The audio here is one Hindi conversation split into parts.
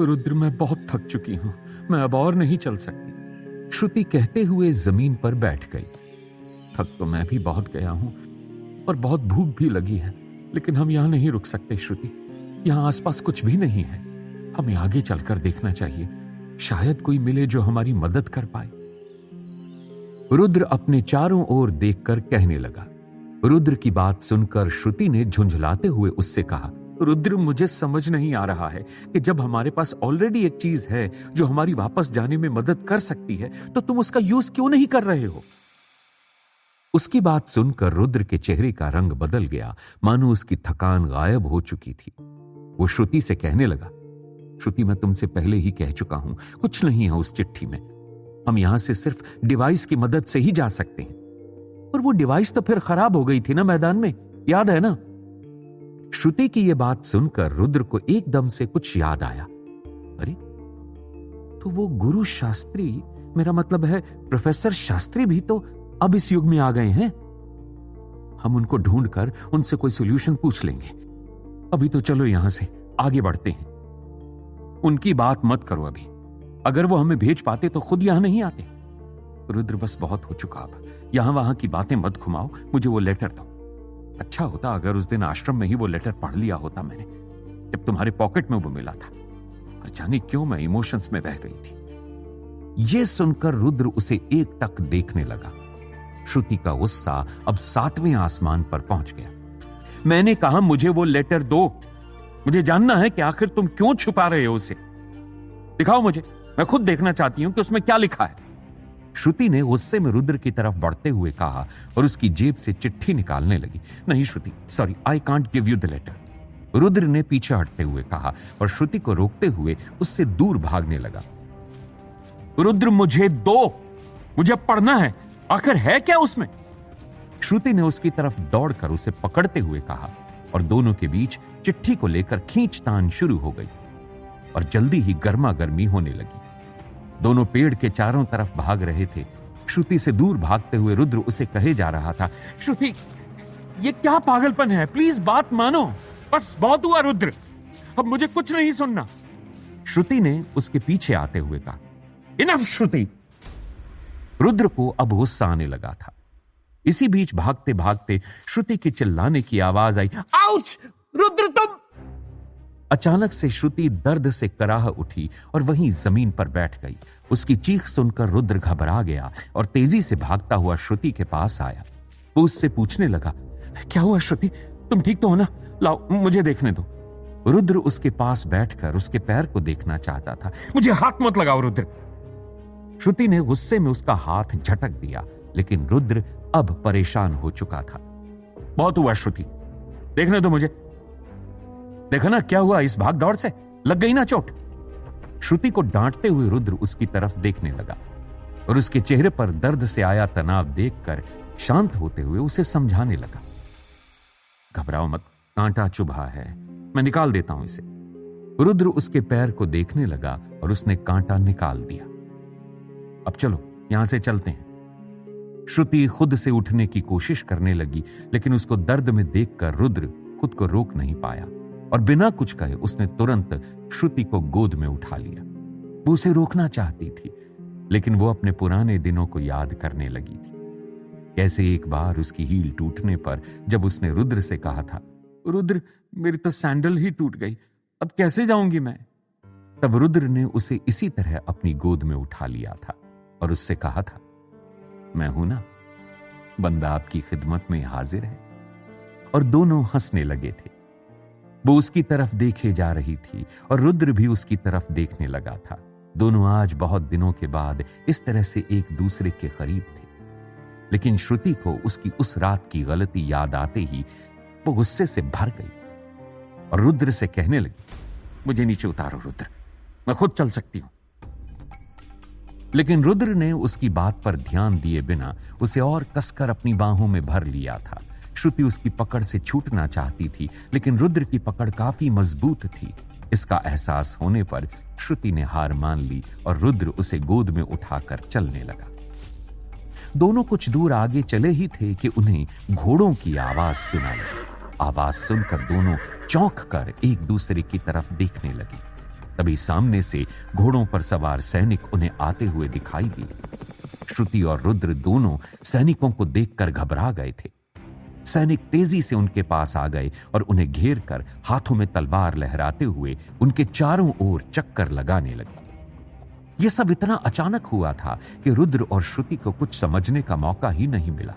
रुद्र, मैं बहुत थक चुकी हूं, मैं अब और नहीं चल सकती। श्रुति कहते हुए जमीन पर बैठ गई। थक तो मैं भी बहुत गया हूं और बहुत भूख भी लगी है, लेकिन हम यहां नहीं रुक सकते श्रुति। यहां आसपास कुछ भी नहीं है। हमें आगे चलकर देखना चाहिए, शायद कोई मिले जो हमारी मदद कर पाए। रुद्र अपने चारों ओर देखकर कहने लगा। रुद्र की बात सुनकर श्रुति ने झुंझलाते हुए उससे कहा, रुद्र, मुझे समझ नहीं आ रहा है कि जब हमारे पास ऑलरेडी एक चीज है जो हमारी वापस जाने में मदद कर सकती है, तो तुम उसका यूज क्यों नहीं कर रहे हो? उसकी बात सुनकर रुद्र के चेहरे का रंग बदल गया, मानो उसकी थकान गायब हो चुकी थी। वो श्रुति से कहने लगा, श्रुति, मैं तुमसे पहले ही कह चुका हूं, कुछ नहीं है उस चिट्ठी में। हम यहां से सिर्फ डिवाइस की मदद से ही जा सकते हैं। और वो डिवाइस तो फिर खराब हो गई थी ना मैदान में, याद है ना? श्रुति की यह बात सुनकर रुद्र को एकदम से कुछ याद आया। अरे, तो वो गुरु शास्त्री, मेरा मतलब है प्रोफेसर शास्त्री भी तो अब इस युग में आ गए हैं। हम उनको ढूंढकर उनसे कोई सॉल्यूशन पूछ लेंगे। अभी तो चलो यहां से आगे बढ़ते हैं। उनकी बात मत करो अभी। अगर वो हमें भेज पाते तो खुद यहां नहीं आते। रुद्र, बस बहुत हो चुका, अब यहां वहां की बातें मत घुमाओ, मुझे वो लेटर दो। अच्छा होता अगर उस दिन आश्रम में ही वो लेटर पढ़ लिया होता मैंने, जब तुम्हारे पॉकेट में वो मिला था। पर जाने क्यों मैं इमोशंस में बह गई थी। यह सुनकर रुद्र उसे एकटक देखने लगा। श्रुति का गुस्सा अब 7वें आसमान पर पहुंच गया। मैंने कहा, मुझे वो लेटर दो। मुझे जानना है कि आखिर तुम क्यों छुपा रहे हो उसे। दिखाओ मुझे, मैं खुद देखना चाहती हूं कि उसमें क्या लिखा है। श्रुति ने गुस्से में रुद्र की तरफ बढ़ते हुए कहा और उसकी जेब से चिट्ठी निकालने लगी। नहीं Shruti, sorry, I can't give you the letter. Rudra ने पीछे हटते हुए कहा और श्रुति को रोकते हुए उससे दूर भागने लगा। रुद्र, मुझे दो, मुझे पढ़ना है, आखिर है क्या उसमें? श्रुति ने उसकी तरफ दौड़कर उसे पकड़ते हुए कहा और दोनों के बीच चिट्ठी को लेकर खींचतान शुरू हो गई और जल्दी ही गर्मा गर्मी होने लगी। दोनों पेड़ के चारों तरफ भाग रहे थे। श्रुति से दूर भागते हुए रुद्र उसे कहे जा रहा था, श्रुति, ये क्या पागलपन है, प्लीज बात मानो, बस बहुत हुआ रुद्र, अब मुझे कुछ नहीं सुनना। श्रुति ने उसके पीछे आते हुए कहा, इनफ श्रुति। रुद्र को अब गुस्सा आने लगा था। इसी बीच भागते भागते श्रुति के चिल्लाने की आवाज आई, आउच! रुद्र, तुम! अचानक से श्रुति दर्द से कराह उठी और वहीं जमीन पर बैठ गई। उसकी चीख सुनकर रुद्र घबरा गया और तेजी से भागता हुआ श्रुति के पास आया। वो उससे पूछने लगा, क्या हुआ श्रुति, तुम ठीक तो हो ना? लाओ मुझे देखने दो। रुद्र उसके पास बैठकर उसके पैर को देखना चाहता था। मुझे हाथ मत लगाओ रुद्र। श्रुति ने गुस्से में उसका हाथ झटक दिया, लेकिन रुद्र अब परेशान हो चुका था। बहुत हुआ श्रुति, देखने दो मुझे। देखा ना क्या हुआ, इस भाग दौड़ से लग गई ना चोट। श्रुति को डांटते हुए रुद्र उसकी तरफ देखने लगा और उसके चेहरे पर दर्द से आया तनाव देखकर शांत होते हुए उसे समझाने लगा, घबराओ मत, कांटा चुभा है, मैं निकाल देता हूं इसे। रुद्र उसके पैर को देखने लगा और उसने कांटा निकाल दिया। अब चलो यहां से चलते हैं। श्रुति खुद से उठने की कोशिश करने लगी, लेकिन उसको दर्द में देखकर रुद्र खुद को रोक नहीं पाया और बिना कुछ कहे उसने तुरंत श्रुति को गोद में उठा लिया। वो उसे रोकना चाहती थी, लेकिन वो अपने पुराने दिनों को याद करने लगी थी। कैसे एक बार उसकी हील टूटने पर जब उसने रुद्र से कहा था, रुद्र, मेरी तो सैंडल ही टूट गई, अब कैसे जाऊंगी मैं? तब रुद्र ने उसे इसी तरह अपनी गोद में उठा लिया था और उससे कहा था, मैं हूं ना, बंदा आपकी खिदमत में हाजिर है। और दोनों हंसने लगे थे। वो उसकी तरफ देखे जा रही थी और रुद्र भी उसकी तरफ देखने लगा था। दोनों आज बहुत दिनों के बाद इस तरह से एक दूसरे के करीब थे। लेकिन श्रुति को उसकी उस रात की गलती याद आते ही वो गुस्से से भर गई और रुद्र से कहने लगी, मुझे नीचे उतारो रुद्र, मैं खुद चल सकती हूं। लेकिन रुद्र ने उसकी बात पर ध्यान दिए बिना उसे और कसकर अपनी बाहों में भर लिया था। श्रुति उसकी पकड़ से छूटना चाहती थी, लेकिन रुद्र की पकड़ काफी मजबूत थी। इसका एहसास होने पर श्रुति ने हार मान ली और रुद्र उसे गोद में उठाकर चलने लगा। दोनों कुछ दूर आगे चले ही थे कि उन्हें घोड़ों की आवाज सुनाई। आवाज सुनकर दोनों चौंक कर एक दूसरे की तरफ देखने लगे। तभी सामने से घोड़ों पर सवार सैनिक उन्हें आते हुए दिखाई दिए। श्रुति और रुद्र दोनों सैनिकों को देखकर घबरा गए थे। सैनिक तेजी से उनके पास आ गए और उन्हें घेर कर हाथों में तलवार लहराते हुए उनके चारों ओर चक्कर लगाने लगे। यह सब इतना अचानक हुआ था कि रुद्र और श्रुति को कुछ समझने का मौका ही नहीं मिला।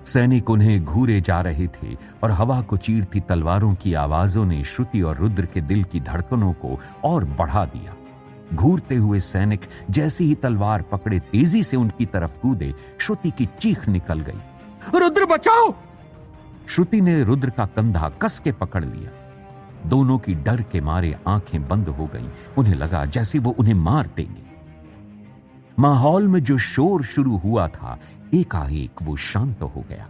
सैनिक उन्हें घूरे जा रहे थे और हवा को चीरती तलवारों की आवाजों ने श्रुति और रुद्र के दिल की धड़कनों को और बढ़ा दिया। घूरते हुए सैनिक जैसे ही तलवार पकड़े तेजी से उनकी तरफ कूदे, श्रुति की चीख निकल गई, रुद्र बचाओ! श्रुति ने रुद्र का कंधा कस के पकड़ लिया। दोनों की डर के मारे आंखें बंद हो गईं। उन्हें लगा जैसे वो उन्हें मार देंगे। माहौल में जो शोर शुरू हुआ था, एकाएक वो शांत हो गया।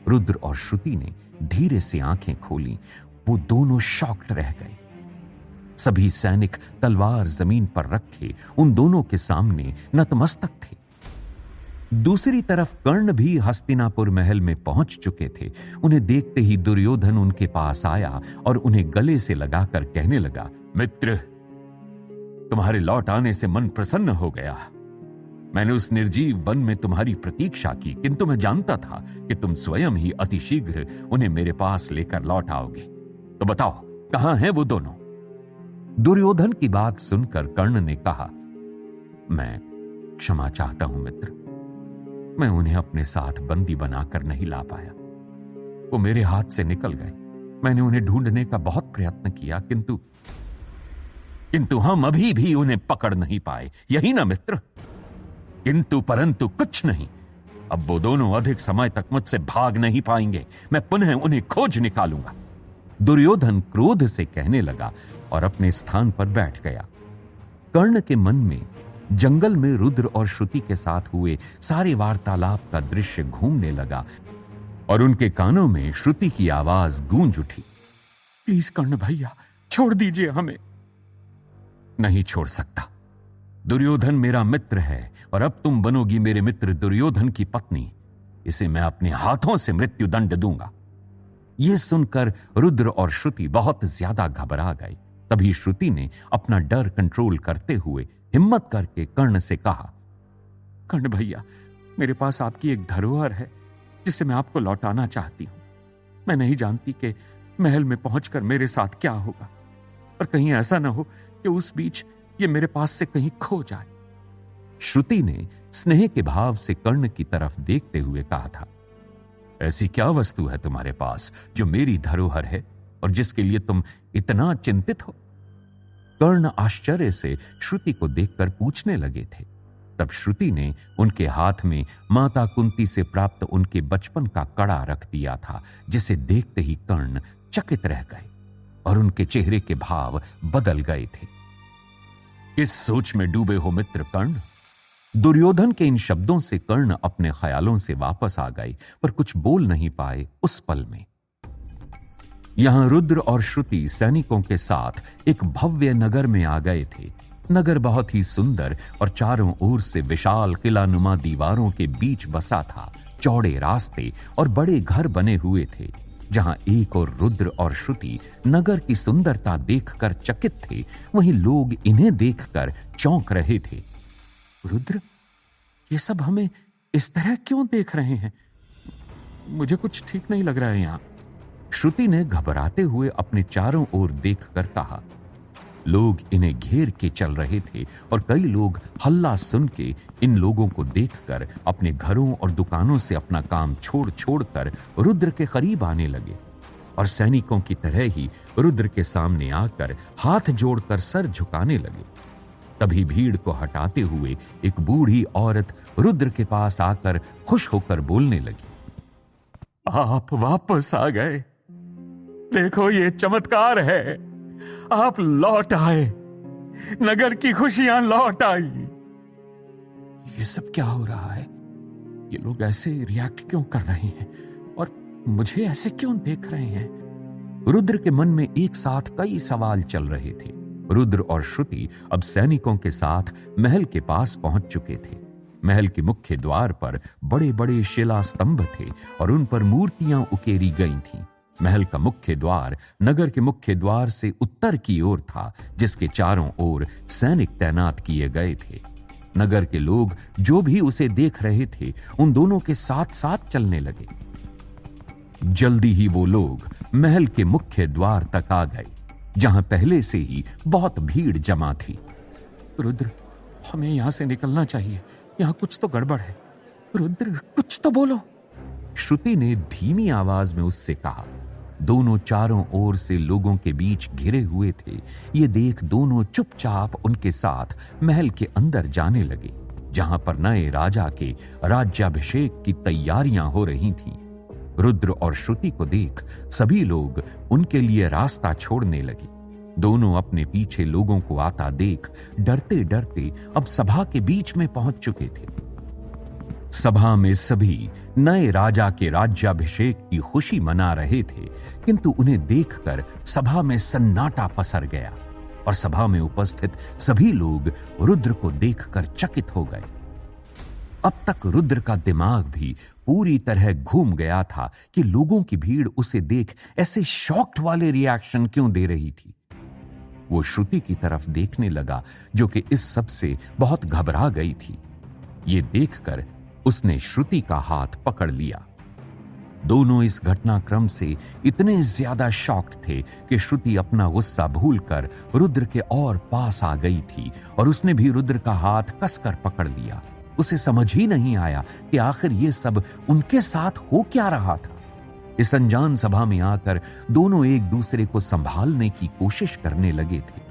रुद्र और श्रुति ने धीरे से आंखें खोली। वो दोनों शॉक्ड रह गए। सभी सैनिक तलवार जमीन पर रखे उन दोनों के सामने नतमस्तक थे। दूसरी तरफ कर्ण भी हस्तिनापुर महल में पहुंच चुके थे। उन्हें देखते ही दुर्योधन उनके पास आया और उन्हें गले से लगाकर कहने लगा, मित्र, तुम्हारे लौट आने से मन प्रसन्न हो गया। मैंने उस निर्जीव वन में तुम्हारी प्रतीक्षा की, किंतु मैं जानता था कि तुम स्वयं ही अतिशीघ्र उन्हें मेरे पास लेकर लौट आओगे। तो बताओ, कहां हैं वो दोनों? दुर्योधन की बात सुनकर कर्ण ने कहा, मैं क्षमा चाहता हूं मित्र, मैं उन्हें अपने साथ बंदी बनाकर नहीं ला पाया। वो मेरे हाथ से निकल गए। मैंने उन्हें ढूंढने का बहुत प्रयत्न किया, किंतु हम अभी भी उन्हें पकड़ नहीं पाए। यही ना मित्र? किंतु परंतु कुछ नहीं। अब वो दोनों अधिक समय तक मुझसे भाग नहीं पाएंगे। मैं पुनः उन्हें खोज निकालूंगा। दुर्योधन क्रोध से कहने लगा और अपने स्थान पर बैठ गया। कर्ण के मन में जंगल में रुद्र और श्रुति के साथ हुए सारे वार्तालाप का दृश्य घूमने लगा और उनके कानों में श्रुति की आवाज गूंज उठी, प्लीज कर्ण भैया, छोड़ दीजिए हमें। नहीं छोड़ सकता। दुर्योधन मेरा मित्र है और अब तुम बनोगी मेरे मित्र दुर्योधन की पत्नी। इसे मैं अपने हाथों से मृत्यु दंड दूंगा। यह सुनकर रुद्र और श्रुति बहुत ज्यादा घबरा गए। तभी श्रुति ने अपना डर कंट्रोल करते हुए हिम्मत करके कर्ण से कहा, कर्ण भैया, मेरे पास आपकी एक धरोहर है जिसे मैं आपको लौटाना चाहती हूं। मैं नहीं जानती कि महल में पहुंचकर मेरे साथ क्या होगा, और कहीं ऐसा ना हो कि उस बीच ये मेरे पास से कहीं खो जाए। श्रुति ने स्नेह के भाव से कर्ण की तरफ देखते हुए कहा था, ऐसी क्या वस्तु है तुम्हारे पास जो मेरी धरोहर है और जिसके लिए तुम इतना चिंतित हो? कर्ण आश्चर्य से श्रुति को देखकर पूछने लगे थे। तब श्रुति ने उनके हाथ में माता कुंती से प्राप्त उनके बचपन का कड़ा रख दिया था, जिसे देखते ही कर्ण चकित रह गए और उनके चेहरे के भाव बदल गए थे। किस सोच में डूबे हो मित्र कर्ण? दुर्योधन के इन शब्दों से कर्ण अपने ख्यालों से वापस आ गए, पर कुछ बोल नहीं पाए उस पल में। यहां रुद्र और श्रुति सैनिकों के साथ एक भव्य नगर में आ गए थे। नगर बहुत ही सुंदर और चारों ओर से विशाल किलानुमा दीवारों के बीच बसा था। चौड़े रास्ते और बड़े घर बने हुए थे। जहां एक और रुद्र और श्रुति नगर की सुंदरता देखकर चकित थे, वहीं लोग इन्हें देखकर चौंक रहे थे। रुद्र, ये सब हमें इस तरह क्यों देख रहे हैं? मुझे कुछ ठीक नहीं लग रहा है यहां। श्रुति ने घबराते हुए अपने चारों ओर देखकर कहा। लोग इन्हें घेर के चल रहे थे और कई लोग हल्ला सुन के इन लोगों को देखकर अपने घरों और दुकानों से अपना काम छोड़ छोड़कर रुद्र के करीब आने लगे और सैनिकों की तरह ही रुद्र के सामने आकर हाथ जोड़कर सर झुकाने लगे। तभी भीड़ को हटाते हुए एक बूढ़ी औरत रुद्र के पास आकर खुश होकर बोलने लगी, आप वापस आ गए। देखो, ये चमत्कार है। आप लौट आए। नगर की खुशियां लौट आई। ये सब क्या हो रहा है? ये लोग ऐसे रिएक्ट क्यों कर रहे हैं और मुझे ऐसे क्यों देख रहे हैं? रुद्र के मन में एक साथ कई सवाल चल रहे थे। रुद्र और श्रुति अब सैनिकों के साथ महल के पास पहुंच चुके थे। महल के मुख्य द्वार पर बड़े बड़े शिला स्तंभ थे और उन पर मूर्तियां उकेरी गई थीं। महल का मुख्य द्वार नगर के मुख्य द्वार से उत्तर की ओर था, जिसके चारों ओर सैनिक तैनात किए गए थे। नगर के लोग जो भी उसे देख रहे थे उन दोनों के साथ साथ चलने लगे। जल्दी ही वो लोग महल के मुख्य द्वार तक आ गए, जहां पहले से ही बहुत भीड़ जमा थी। रुद्र, हमें यहां से निकलना चाहिए, यहां कुछ तो गड़बड़ है। रुद्र, कुछ तो बोलो। श्रुति ने धीमी आवाज में उससे कहा। दोनों चारों ओर से लोगों के बीच घिरे हुए थे। ये देख दोनों चुपचाप उनके साथ महल के अंदर जाने लगे, जहां पर नए राजा के राज्याभिषेक की तैयारियां हो रही थीं। रुद्र और श्रुति को देख सभी लोग उनके लिए रास्ता छोड़ने लगे। दोनों अपने पीछे लोगों को आता देख डरते डरते अब सभा के बीच में पहुंच चुके थे। सभा में सभी नए राजा के राज्याभिषेक की खुशी मना रहे थे, किंतु उन्हें देखकर सभा में सन्नाटा पसर गया और सभा में उपस्थित सभी लोग रुद्र को देखकर चकित हो गए। अब तक रुद्र का दिमाग भी पूरी तरह घूम गया था कि लोगों की भीड़ उसे देख ऐसे शॉक्ड वाले रिएक्शन क्यों दे रही थी। वो श्रुति की तरफ देखने लगा, जो कि इस सब से बहुत घबरा गई थी। ये देखकर उसने श्रुति का हाथ पकड़ लिया। दोनों इस घटनाक्रम से इतने ज्यादा शॉक्ड थे कि श्रुति अपना गुस्सा भूलकर रुद्र के और पास आ गई थी और उसने भी रुद्र का हाथ कसकर पकड़ लिया। उसे समझ ही नहीं आया कि आखिर ये सब उनके साथ हो क्या रहा था। इस अनजान सभा में आकर दोनों एक दूसरे को संभालने की कोशिश करने लगे थे।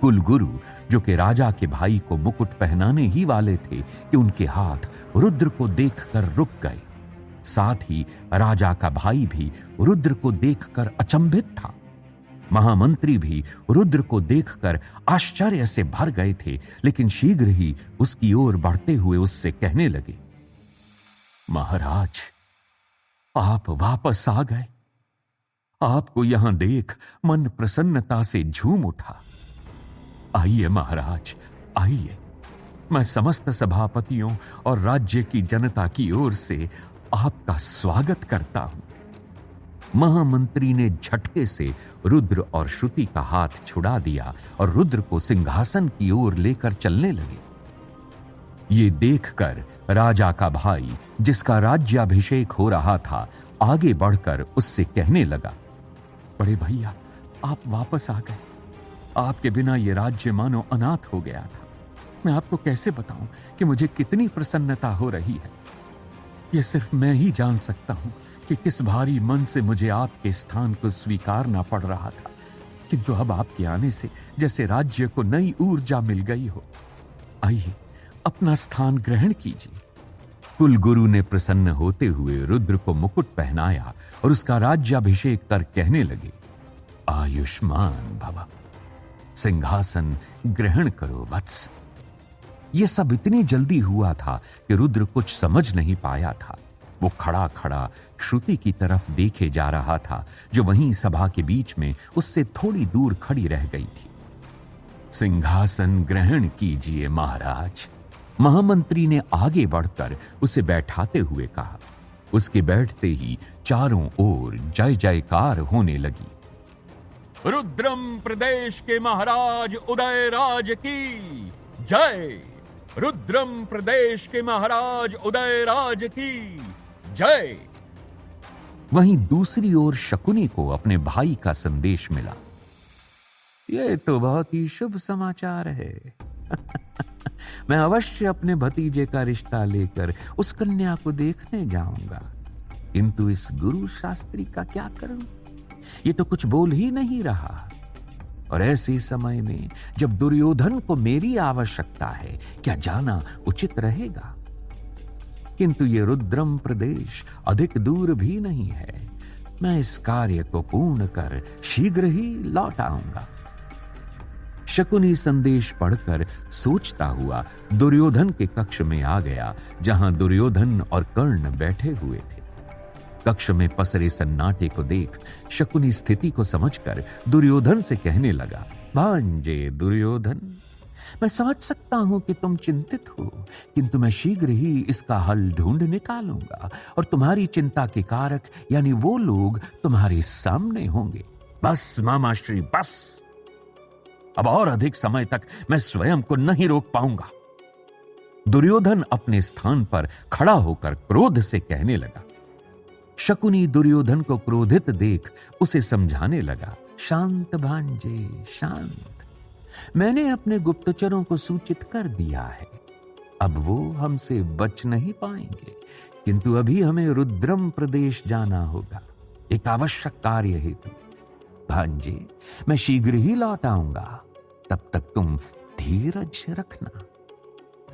कुलगुरु, जो कि राजा के भाई को मुकुट पहनाने ही वाले थे, कि उनके हाथ रुद्र को देखकर रुक गए। साथ ही राजा का भाई भी रुद्र को देखकर अचंभित था। महामंत्री भी रुद्र को देखकर आश्चर्य से भर गए थे, लेकिन शीघ्र ही उसकी ओर बढ़ते हुए उससे कहने लगे, महाराज, आप वापस आ गए। आपको यहां देख मन प्रसन्नता से झूम उठा। आइए महाराज, आइए। मैं समस्त सभापतियों और राज्य की जनता की ओर से आपका स्वागत करता हूं। महामंत्री ने झटके से रुद्र और श्रुति का हाथ छुड़ा दिया और रुद्र को सिंहासन की ओर लेकर चलने लगे। ये देखकर राजा का भाई, जिसका राज्याभिषेक हो रहा था, आगे बढ़कर उससे कहने लगा, बड़े भैया, आप वापस आ गए। आपके बिना ये राज्य मानो अनाथ हो गया था। मैं आपको कैसे बताऊं कि मुझे कितनी प्रसन्नता हो रही है। ये सिर्फ मैं ही जान सकता हूं कि किस भारी मन से मुझे आपके स्थान को स्वीकारना पड़ रहा था, किंतु अब आपके आने से जैसे राज्य को नई ऊर्जा मिल गई हो। आइए, अपना स्थान ग्रहण कीजिए। कुलगुरु ने प्रसन्न होते हुए रुद्र को मुकुट पहनाया और उसका राज्याभिषेक कर कहने लगे, आयुष्मान भव, सिंहासन ग्रहण करो वत्स। यह सब इतनी जल्दी हुआ था कि रुद्र कुछ समझ नहीं पाया था। वो खड़ा खड़ा श्रुति की तरफ देखे जा रहा था, जो वहीं सभा के बीच में उससे थोड़ी दूर खड़ी रह गई थी। सिंहासन ग्रहण कीजिए महाराज। महामंत्री ने आगे बढ़कर उसे बैठाते हुए कहा। उसके बैठते ही चारों ओर जय जयकार होने लगी। रुद्रम प्रदेश के महाराज उदयराज की जय। रुद्रम प्रदेश के महाराज उदयराज की जय। वहीं दूसरी ओर शकुनी को अपने भाई का संदेश मिला। यह तो बहुत ही शुभ समाचार है। मैं अवश्य अपने भतीजे का रिश्ता लेकर उस कन्या को देखने जाऊंगा, किंतु इस गुरु शास्त्री का क्या करूं? ये तो कुछ बोल ही नहीं रहा। और ऐसे समय में जब दुर्योधन को मेरी आवश्यकता है, क्या जाना उचित रहेगा? किंतु ये रुद्रम प्रदेश अधिक दूर भी नहीं है। मैं इस कार्य को पूर्ण कर शीघ्र ही लौट आऊंगा। शकुनी संदेश पढ़कर सोचता हुआ दुर्योधन के कक्ष में आ गया, जहां दुर्योधन और कर्ण बैठे हुए थे। कक्ष में पसरे सन्नाटे को देख शकुनी स्थिति को समझकर दुर्योधन से कहने लगा, भांजे दुर्योधन, मैं समझ सकता हूं कि तुम चिंतित हो, किंतु मैं शीघ्र ही इसका हल ढूंढ निकालूंगा और तुम्हारी चिंता के कारक यानी वो लोग तुम्हारे सामने होंगे। बस मामाश्री, बस। अब और अधिक समय तक मैं स्वयं को नहीं रोक पाऊंगा। दुर्योधन अपने स्थान पर खड़ा होकर क्रोध से कहने लगा। शकुनी दुर्योधन को क्रोधित देख उसे समझाने लगा। शांत भांजे, शांत। मैंने अपने गुप्तचरों को सूचित कर दिया है, अब वो हमसे बच नहीं पाएंगे, किंतु अभी हमें रुद्रम प्रदेश जाना होगा, एक आवश्यक कार्य हेतु। भांजे, मैं शीघ्र ही लौट आऊंगा, तब तक तुम धीरज रखना।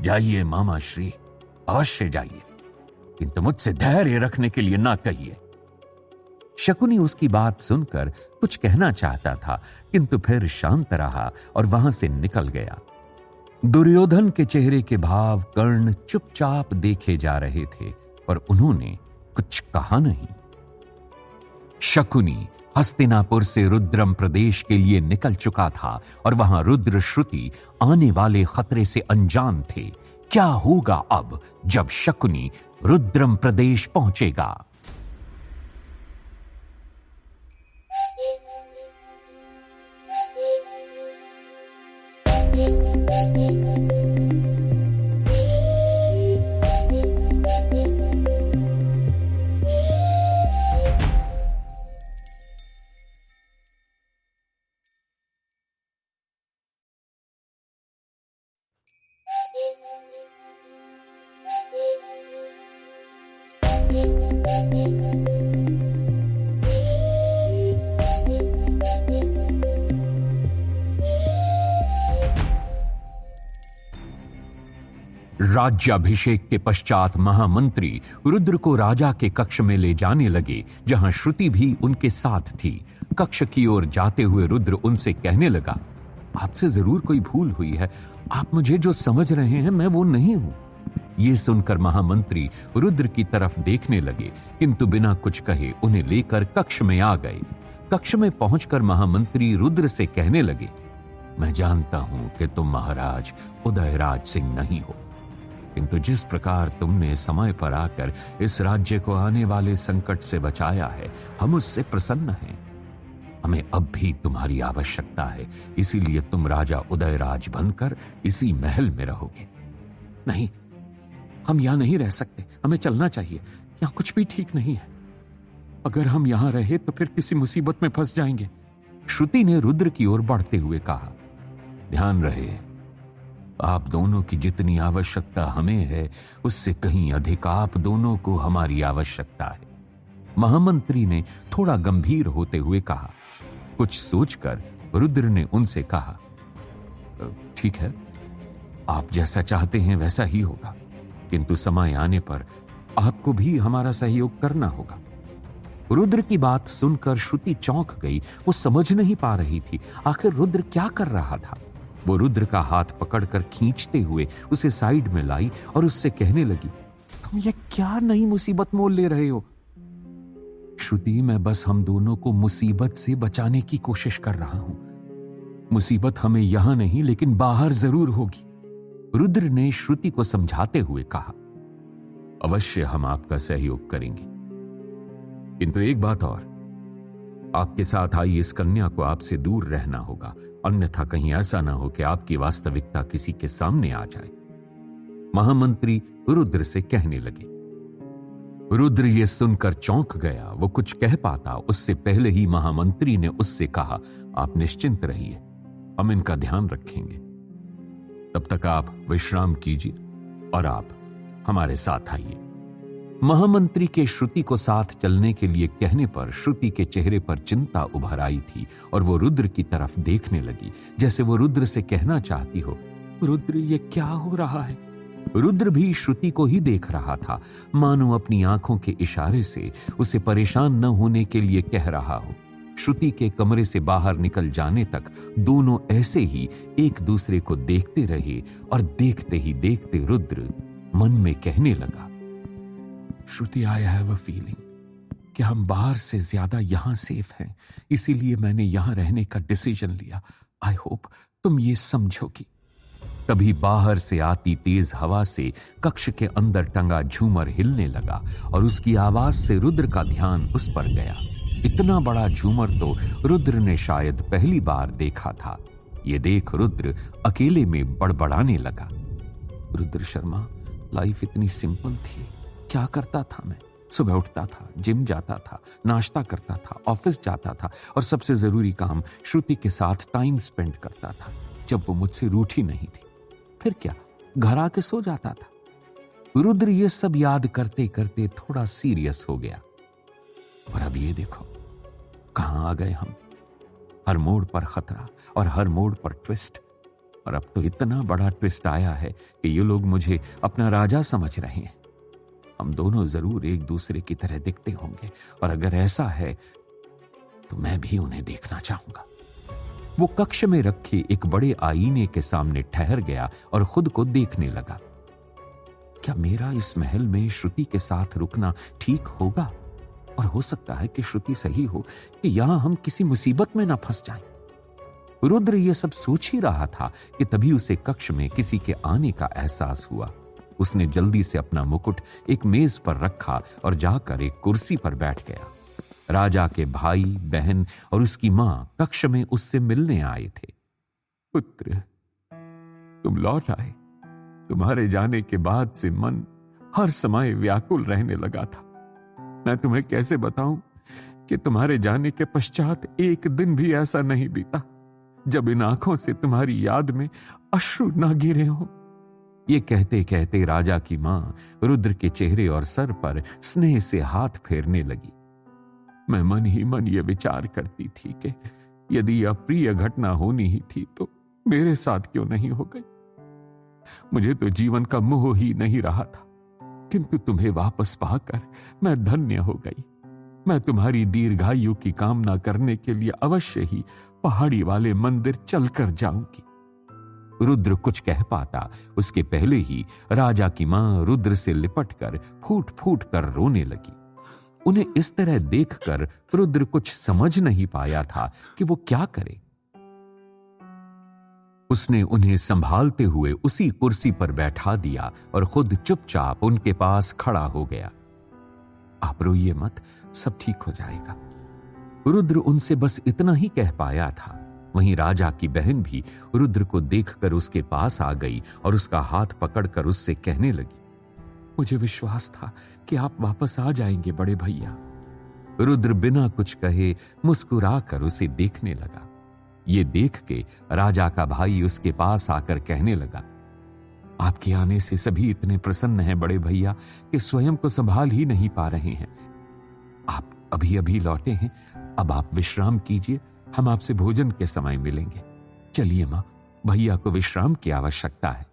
जाइए मामाश्री, अवश्य जाइए, किंतु मुझसे धैर्य रखने के लिए ना कहिए। शकुनी उसकी बात सुनकर कुछ कहना चाहता था, किंतु फिर शांत रहा और वहां से निकल गया। दुर्योधन के चेहरे के भाव कर्ण चुपचाप देखे जा रहे थे, पर उन्होंने कुछ कहा नहीं। शकुनी हस्तिनापुर से रुद्रम प्रदेश के लिए निकल चुका था और वहां रुद्र श्रुति आने वाले खतरे से अनजान थे। क्या होगा अब जब शकुनी रुद्रम प्रदेश पहुंचेगा? राज्याभिषेक के पश्चात महामंत्री रुद्र को राजा के कक्ष में ले जाने लगे, जहां श्रुति भी उनके साथ थी। कक्ष की ओर जाते हुए रुद्र उनसे कहने लगा, आपसे जरूर कोई भूल हुई है, आप मुझे जो समझ रहे हैं मैं वो नहीं हूं। ये सुनकर महामंत्री रुद्र की तरफ देखने लगे, किंतु बिना कुछ कहे उन्हें लेकर कक्ष में आ गए। कक्ष में पहुंचकर महामंत्री रुद्र से कहने लगे, मैं जानता हूं कि तुम महाराज उदयराज सिंह नहीं हो, किंतु जिस प्रकार तुमने समय पर आकर इस राज्य को आने वाले संकट से बचाया है, हम उससे प्रसन्न हैं। हमें अब भी तुम्हारी आवश्यकता है, इसीलिए तुम राजा उदयराज बनकर इसी महल में रहोगे। नहीं, हम यहां नहीं रह सकते, हमें चलना चाहिए, यहां कुछ भी ठीक नहीं है। अगर हम यहां रहे तो फिर किसी मुसीबत में फंस जाएंगे। श्रुति ने रुद्र की ओर बढ़ते हुए कहा, ध्यान रहे, आप दोनों की जितनी आवश्यकता हमें है, उससे कहीं अधिक आप दोनों को हमारी आवश्यकता है। महामंत्री ने थोड़ा गंभीर होते हुए कहा। कुछ सोचकर रुद्र ने उनसे कहा, ठीक है, आप जैसा चाहते हैं वैसा ही होगा, किंतु समय आने पर आपको भी हमारा सहयोग करना होगा। रुद्र की बात सुनकर श्रुति चौंक गई। वो समझ नहीं पा रही थी आखिर रुद्र क्या कर रहा था। वो रुद्र का हाथ पकड़कर खींचते हुए उसे साइड में लाई और उससे कहने लगी, तुम ये क्या नई मुसीबत मोल ले रहे हो? श्रुति, मैं बस हम दोनों को मुसीबत से बचाने की कोशिश कर रहा हूं। मुसीबत हमें यहां नहीं लेकिन बाहर जरूर होगी। रुद्र ने श्रुति को समझाते हुए कहा, अवश्य हम आपका सहयोग करेंगे, किंतु एक बात और, आपके साथ आई इस कन्या को आपसे दूर रहना होगा, अन्यथा कहीं ऐसा ना हो कि आपकी वास्तविकता किसी के सामने आ जाए। महामंत्री रुद्र से कहने लगे। रुद्र ये सुनकर चौंक गया। वो कुछ कह पाता उससे पहले ही महामंत्री ने उससे कहा, आप निश्चिंत रहिए, हम इनका ध्यान रखेंगे। तब तक आप विश्राम कीजिए और आप हमारे साथ आइए। महामंत्री के श्रुति को साथ चलने के लिए कहने पर श्रुति के चेहरे पर चिंता उभर आई थी और वो रुद्र की तरफ देखने लगी, जैसे वो रुद्र से कहना चाहती हो, रुद्र ये क्या हो रहा है? रुद्र भी श्रुति को ही देख रहा था, मानो अपनी आंखों के इशारे से उसे परेशान न होने के लिए कह रहा हो। श्रुति के कमरे से बाहर निकल जाने तक दोनों ऐसे ही एक दूसरे को देखते रहे और देखते ही देखते रुद्र मन में कहने लगा, श्रुति, आई हैव अ फीलिंग कि हम बाहर से ज्यादा यहां सेफ हैं, इसीलिए मैंने यहां रहने का डिसीजन लिया। आई होप तुम ये समझोगी। तभी बाहर से आती तेज हवा से कक्ष के अंदर टंगा झूमर हिलने लगा और उसकी आवाज से रुद्र का ध्यान उस पर गया। इतना बड़ा झूमर तो रुद्र ने शायद पहली बार देखा था। ये देख रुद्र अकेले में बड़बड़ाने लगा। रुद्र शर्मा, लाइफ इतनी सिंपल थी। क्या करता था मैं? सुबह उठता था, जिम जाता था, नाश्ता करता था, ऑफिस जाता था और सबसे जरूरी काम श्रुति के साथ टाइम स्पेंड करता था जब वो मुझसे रूठी नहीं थी। फिर क्या, घर आके सो जाता था। रुद्र ये सब याद करते करते थोड़ा सीरियस हो गया। और अब ये देखो कहां आ गए हम। हर मोड़ पर खतरा और हर मोड़ पर ट्विस्ट। और अब तो इतना बड़ा ट्विस्ट आया है कि ये लोग मुझे अपना राजा समझ रहे हैं। हम दोनों जरूर एक दूसरे की तरह दिखते होंगे और अगर ऐसा है तो मैं भी उन्हें देखना चाहूंगा। वो कक्ष में रखे एक बड़े आईने के सामने ठहर गया और खुद को देखने लगा। क्या मेरा इस महल में श्रुति के साथ रुकना ठीक होगा? और हो सकता है कि श्रुति सही हो कि यहां हम किसी मुसीबत में ना फंस जाएं। रुद्र ये सब सोच ही रहा था कि तभी उसे कक्ष में किसी के आने का एहसास हुआ। उसने जल्दी से अपना मुकुट एक मेज पर रखा और जाकर एक कुर्सी पर बैठ गया। राजा के भाई, बहन और उसकी मां कक्ष में उससे मिलने आए थे। पुत्र, तुम लौट आए। तुम्हारे जाने के बाद से मन हर समय व्याकुल रहने लगा था। मैं तुम्हें कैसे बताऊं कि तुम्हारे जाने के पश्चात एक दिन भी ऐसा नहीं बीता जब इन आंखों से तुम्हारी याद में अश्रु न गिरे हो। ये कहते कहते राजा की मां रुद्र के चेहरे और सर पर स्नेह से हाथ फेरने लगी। मैं मन ही मन ये विचार करती थी कि यदि यह प्रिय घटना होनी ही थी तो मेरे साथ क्यों नहीं हो गई। मुझे तो जीवन का मोह ही नहीं रहा था, किंतु तुम्हें वापस पाकर मैं धन्य हो गई। मैं तुम्हारी दीर्घायु की कामना करने के लिए अवश्य ही पहाड़ी वाले मंदिर चलकर जाऊंगी। रुद्र कुछ कह पाता उसके पहले ही राजा की मां रुद्र से लिपटकर फूट फूट कर रोने लगी। उन्हें इस तरह देखकर रुद्र कुछ समझ नहीं पाया था कि वो क्या करे। उसने उन्हें संभालते हुए उसी कुर्सी पर बैठा दिया और खुद चुपचाप उनके पास खड़ा हो गया। आप रोइए मत, सब ठीक हो जाएगा। रुद्र उनसे बस इतना ही कह पाया था। वहीं राजा की बहन भी रुद्र को देखकर उसके पास आ गई और उसका हाथ पकड़कर उससे कहने लगी, मुझे विश्वास था कि आप वापस आ जाएंगे बड़े भैया। रुद्र बिना कुछ कहे मुस्कुराकर उसे देखने लगा। ये देख के राजा का भाई उसके पास आकर कहने लगा, आपके आने से सभी इतने प्रसन्न हैं बड़े भैया कि स्वयं को संभाल ही नहीं पा रहे हैं। आप अभी अभी लौटे हैं, अब आप विश्राम कीजिए, हम आपसे भोजन के समय मिलेंगे। चलिए मां, भैया को विश्राम की आवश्यकता है।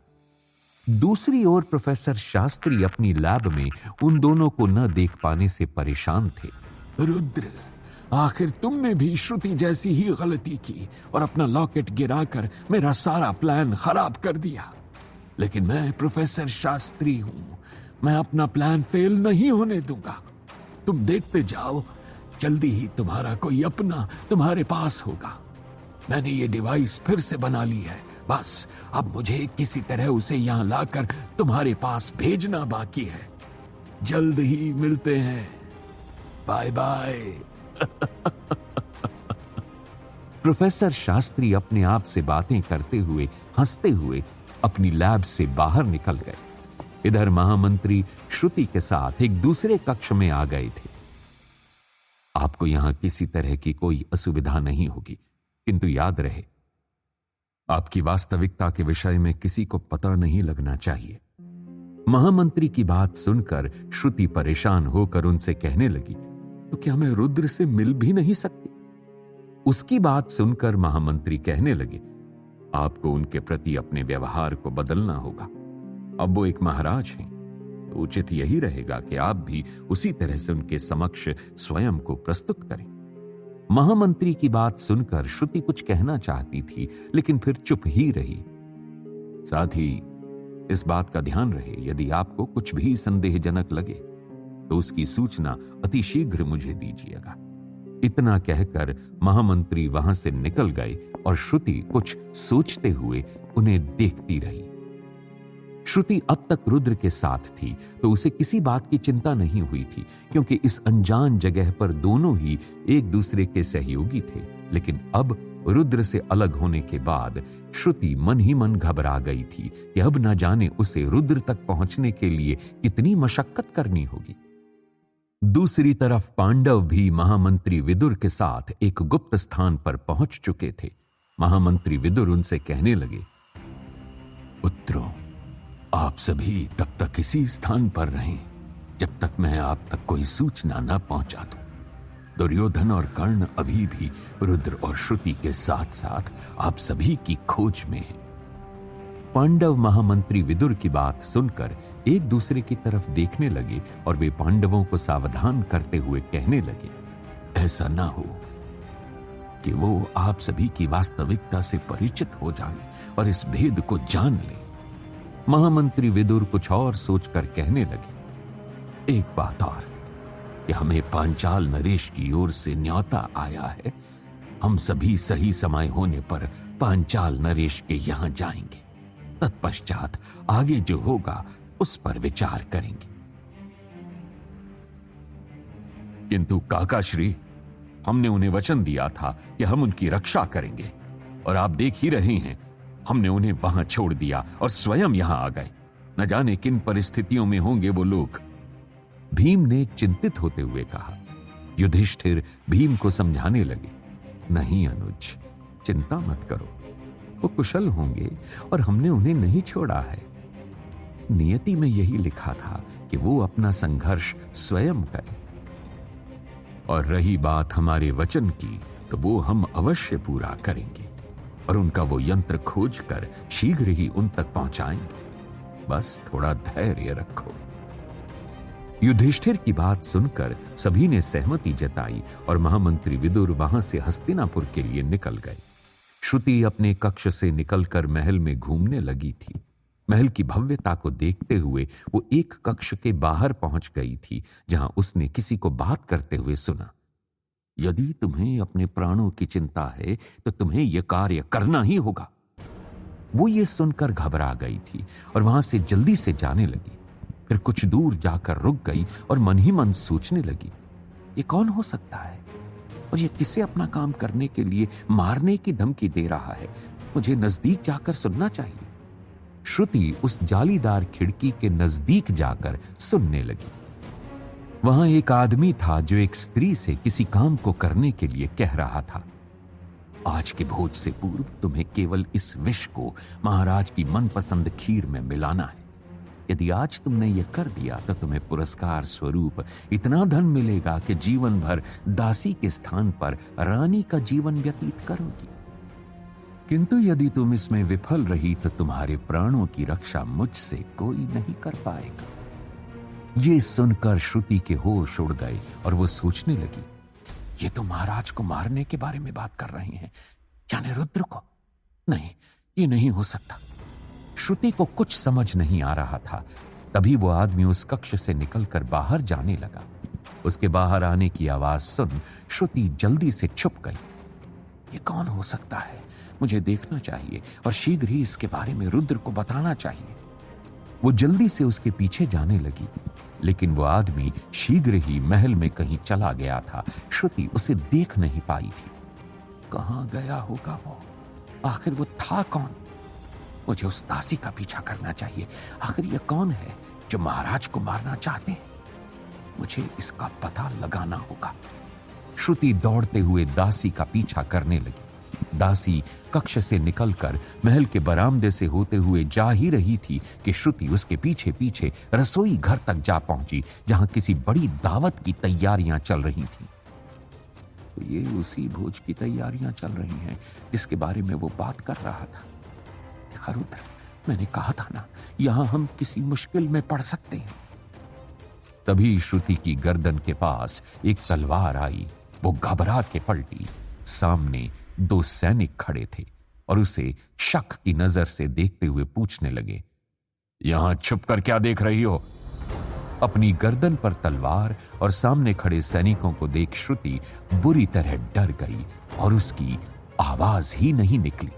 दूसरी ओर प्रोफेसर शास्त्री अपनी लैब में उन दोनों को न देख पाने से परेशान थे। रुद्र, आखिर तुमने भी श्रुति जैसी ही गलती की और अपना लॉकेट गिराकर मेरा सारा प्लान खराब कर दिया। लेकिन मैं प्रोफेसर शास्त्री हूं, मैं अपना प्लान फेल नहीं होने दूंगा। तुम देखते जाओ, जल्दी ही तुम्हारा कोई अपना तुम्हारे पास होगा। मैंने ये डिवाइस फिर से बना ली है, बस अब मुझे किसी तरह उसे यहां लाकर तुम्हारे पास भेजना बाकी है। जल्द ही मिलते हैं, बाय बाय। प्रोफेसर शास्त्री अपने आप से बातें करते हुए हंसते हुए अपनी लैब से बाहर निकल गए। इधर महामंत्री श्रुति के साथ एक दूसरे कक्ष में आ गए थे। आपको यहां किसी तरह की कोई असुविधा नहीं होगी, किंतु याद रहे आपकी वास्तविकता के विषय में किसी को पता नहीं लगना चाहिए। महामंत्री की बात सुनकर श्रुति परेशान होकर उनसे कहने लगी, तो क्या मैं रुद्र से मिल भी नहीं सकती? उसकी बात सुनकर महामंत्री कहने लगे, आपको उनके प्रति अपने व्यवहार को बदलना होगा। अब वो एक महाराज हैं, तो उचित यही रहेगा कि आप भी उसी तरह से उनके समक्ष स्वयं को प्रस्तुत करें। महामंत्री की बात सुनकर श्रुति कुछ कहना चाहती थी, लेकिन फिर चुप ही रही। साथ ही इस बात का ध्यान रहे, यदि आपको कुछ भी संदेहजनक लगे तो उसकी सूचना अतिशीघ्र मुझे दीजिएगा। इतना कहकर महामंत्री वहां से निकल गए और श्रुति कुछ सोचते हुए उन्हें देखती रही। श्रुति अब तक रुद्र के साथ थी तो उसे किसी बात की चिंता नहीं हुई थी, क्योंकि इस अनजान जगह पर दोनों ही एक दूसरे के सहयोगी थे। लेकिन अब रुद्र से अलग होने के बाद श्रुति मन ही मन घबरा गई थी कि अब न जाने उसे रुद्र तक पहुंचने के लिए कितनी मशक्कत करनी होगी। दूसरी तरफ पांडव भी महामंत्री विदुर के साथ एक गुप्त स्थान पर पहुंच चुके थे। महामंत्री विदुर उनसे कहने लगे, पुत्रों, आप सभी तब तक इसी स्थान पर रहें जब तक मैं आप तक कोई सूचना न पहुंचा दूं। दुर्योधन और कर्ण अभी भी रुद्र और श्रुति के साथ साथ आप सभी की खोज में हैं। पांडव महामंत्री विदुर की बात सुनकर एक दूसरे की तरफ देखने लगे और वे पांडवों को सावधान करते हुए कहने लगे, ऐसा ना हो कि वो आप सभी की वास्तविकता से परिचित हो जाए और इस भेद को जान ले। महामंत्री विदुर कुछ और सोचकर कहने लगे, एक बात और कि हमें पांचाल नरेश की ओर से न्योता आया है। हम सभी सही समय होने पर पांचाल नरेश के यहां जाएंगे। तत्पश्चात आगे जो होगा उस पर विचार करेंगे। किंतु काकाश्री, हमने उन्हें वचन दिया था कि हम उनकी रक्षा करेंगे, और आप देख ही रहे हैं, हमने उन्हें वहां छोड़ दिया और स्वयं यहां आ गए। न जाने किन परिस्थितियों में होंगे वो लोग। भीम ने चिंतित होते हुए कहा। युधिष्ठिर भीम को समझाने लगे, नहीं अनुज, चिंता मत करो, वो कुशल होंगे और हमने उन्हें नहीं छोड़ा है। नियति में यही लिखा था कि वो अपना संघर्ष स्वयं करें, और रही बात हमारे वचन की तो वो हम अवश्य पूरा करेंगे और उनका वो यंत्र खोज कर शीघ्र ही उन तक पहुंचाएंगे। बस थोड़ा धैर्य रखो। युधिष्ठिर की बात सुनकर सभी ने सहमति जताई और महामंत्री विदुर वहां से हस्तिनापुर के लिए निकल गए। श्रुति अपने कक्ष से निकलकर महल में घूमने लगी थी। महल की भव्यता को देखते हुए वो एक कक्ष के बाहर पहुंच गई थी, जहां उसने किसी को बात करते हुए सुना, यदि तुम्हें अपने प्राणों की चिंता है तो तुम्हें यह कार्य करना ही होगा। वो ये सुनकर घबरा गई थी और वहां से जल्दी से जाने लगी। फिर कुछ दूर जाकर रुक गई और मन ही मन सोचने लगी, ये कौन हो सकता है और ये किसे अपना काम करने के लिए मारने की धमकी दे रहा है। मुझे नजदीक जाकर सुनना चाहिए। श्रुति उस जालीदार खिड़की के नजदीक जाकर सुनने लगी। वहां एक आदमी था जो एक स्त्री से किसी काम को करने के लिए कह रहा था, आज के भोज से पूर्व तुम्हें केवल इस विष को महाराज की मनपसंद खीर में मिलाना है। यदि आज तुमने यह कर दिया तो तुम्हें पुरस्कार स्वरूप इतना धन मिलेगा कि जीवन भर दासी के स्थान पर रानी का जीवन व्यतीत करोगी। किंतु यदि तुम इसमें विफल रही तो तुम्हारे प्राणों की रक्षा मुझसे कोई नहीं कर पाएगा। ये सुनकर श्रुति के होश उड़ गए और वो सोचने लगी, ये तो महाराज को मारने के बारे में बात कर रहे हैं, यानी रुद्र को। नहीं, ये नहीं हो सकता। श्रुति को कुछ समझ नहीं आ रहा था। तभी वो आदमी उस कक्ष से निकलकर बाहर जाने लगा। उसके बाहर आने की आवाज सुन श्रुति जल्दी से छुप गई। ये कौन हो सकता है? मुझे देखना चाहिए और शीघ्र ही इसके बारे में रुद्र को बताना चाहिए। वो जल्दी से उसके पीछे जाने लगी, लेकिन वो आदमी शीघ्र ही महल में कहीं चला गया था। श्रुति उसे देख नहीं पाई थी। कहां गया होगा वो? आखिर वो था कौन? मुझे उस दासी का पीछा करना चाहिए। आखिर ये कौन है जो महाराज को मारना चाहते हैं? मुझे इसका पता लगाना होगा। श्रुति दौड़ते हुए दासी का पीछा करने लगी। दासी कक्ष से निकलकर महल के बरामदे से होते हुए जा ही रही थी कि श्रुति उसके पीछे पीछे रसोई घर तक जा पहुंची, जहां किसी बड़ी दावत की तैयारियां चल रही थीं। तो ये उसी भोज की तैयारियां चल रही हैं जिसके बारे में वो बात कर रहा था। रुद्र, मैंने कहा था ना, यहां हम किसी मुश्किल में पड़ सकते हैं। तभी श्रुति की गर्दन के पास एक तलवार आई। वो घबरा के पलटी। सामने दो सैनिक खड़े थे और उसे शक की नजर से देखते हुए पूछने लगे, यहां छुप कर क्या देख रही हो? अपनी गर्दन पर तलवार और सामने खड़े सैनिकों को देख श्रुति बुरी तरह डर गई और उसकी आवाज ही नहीं निकली।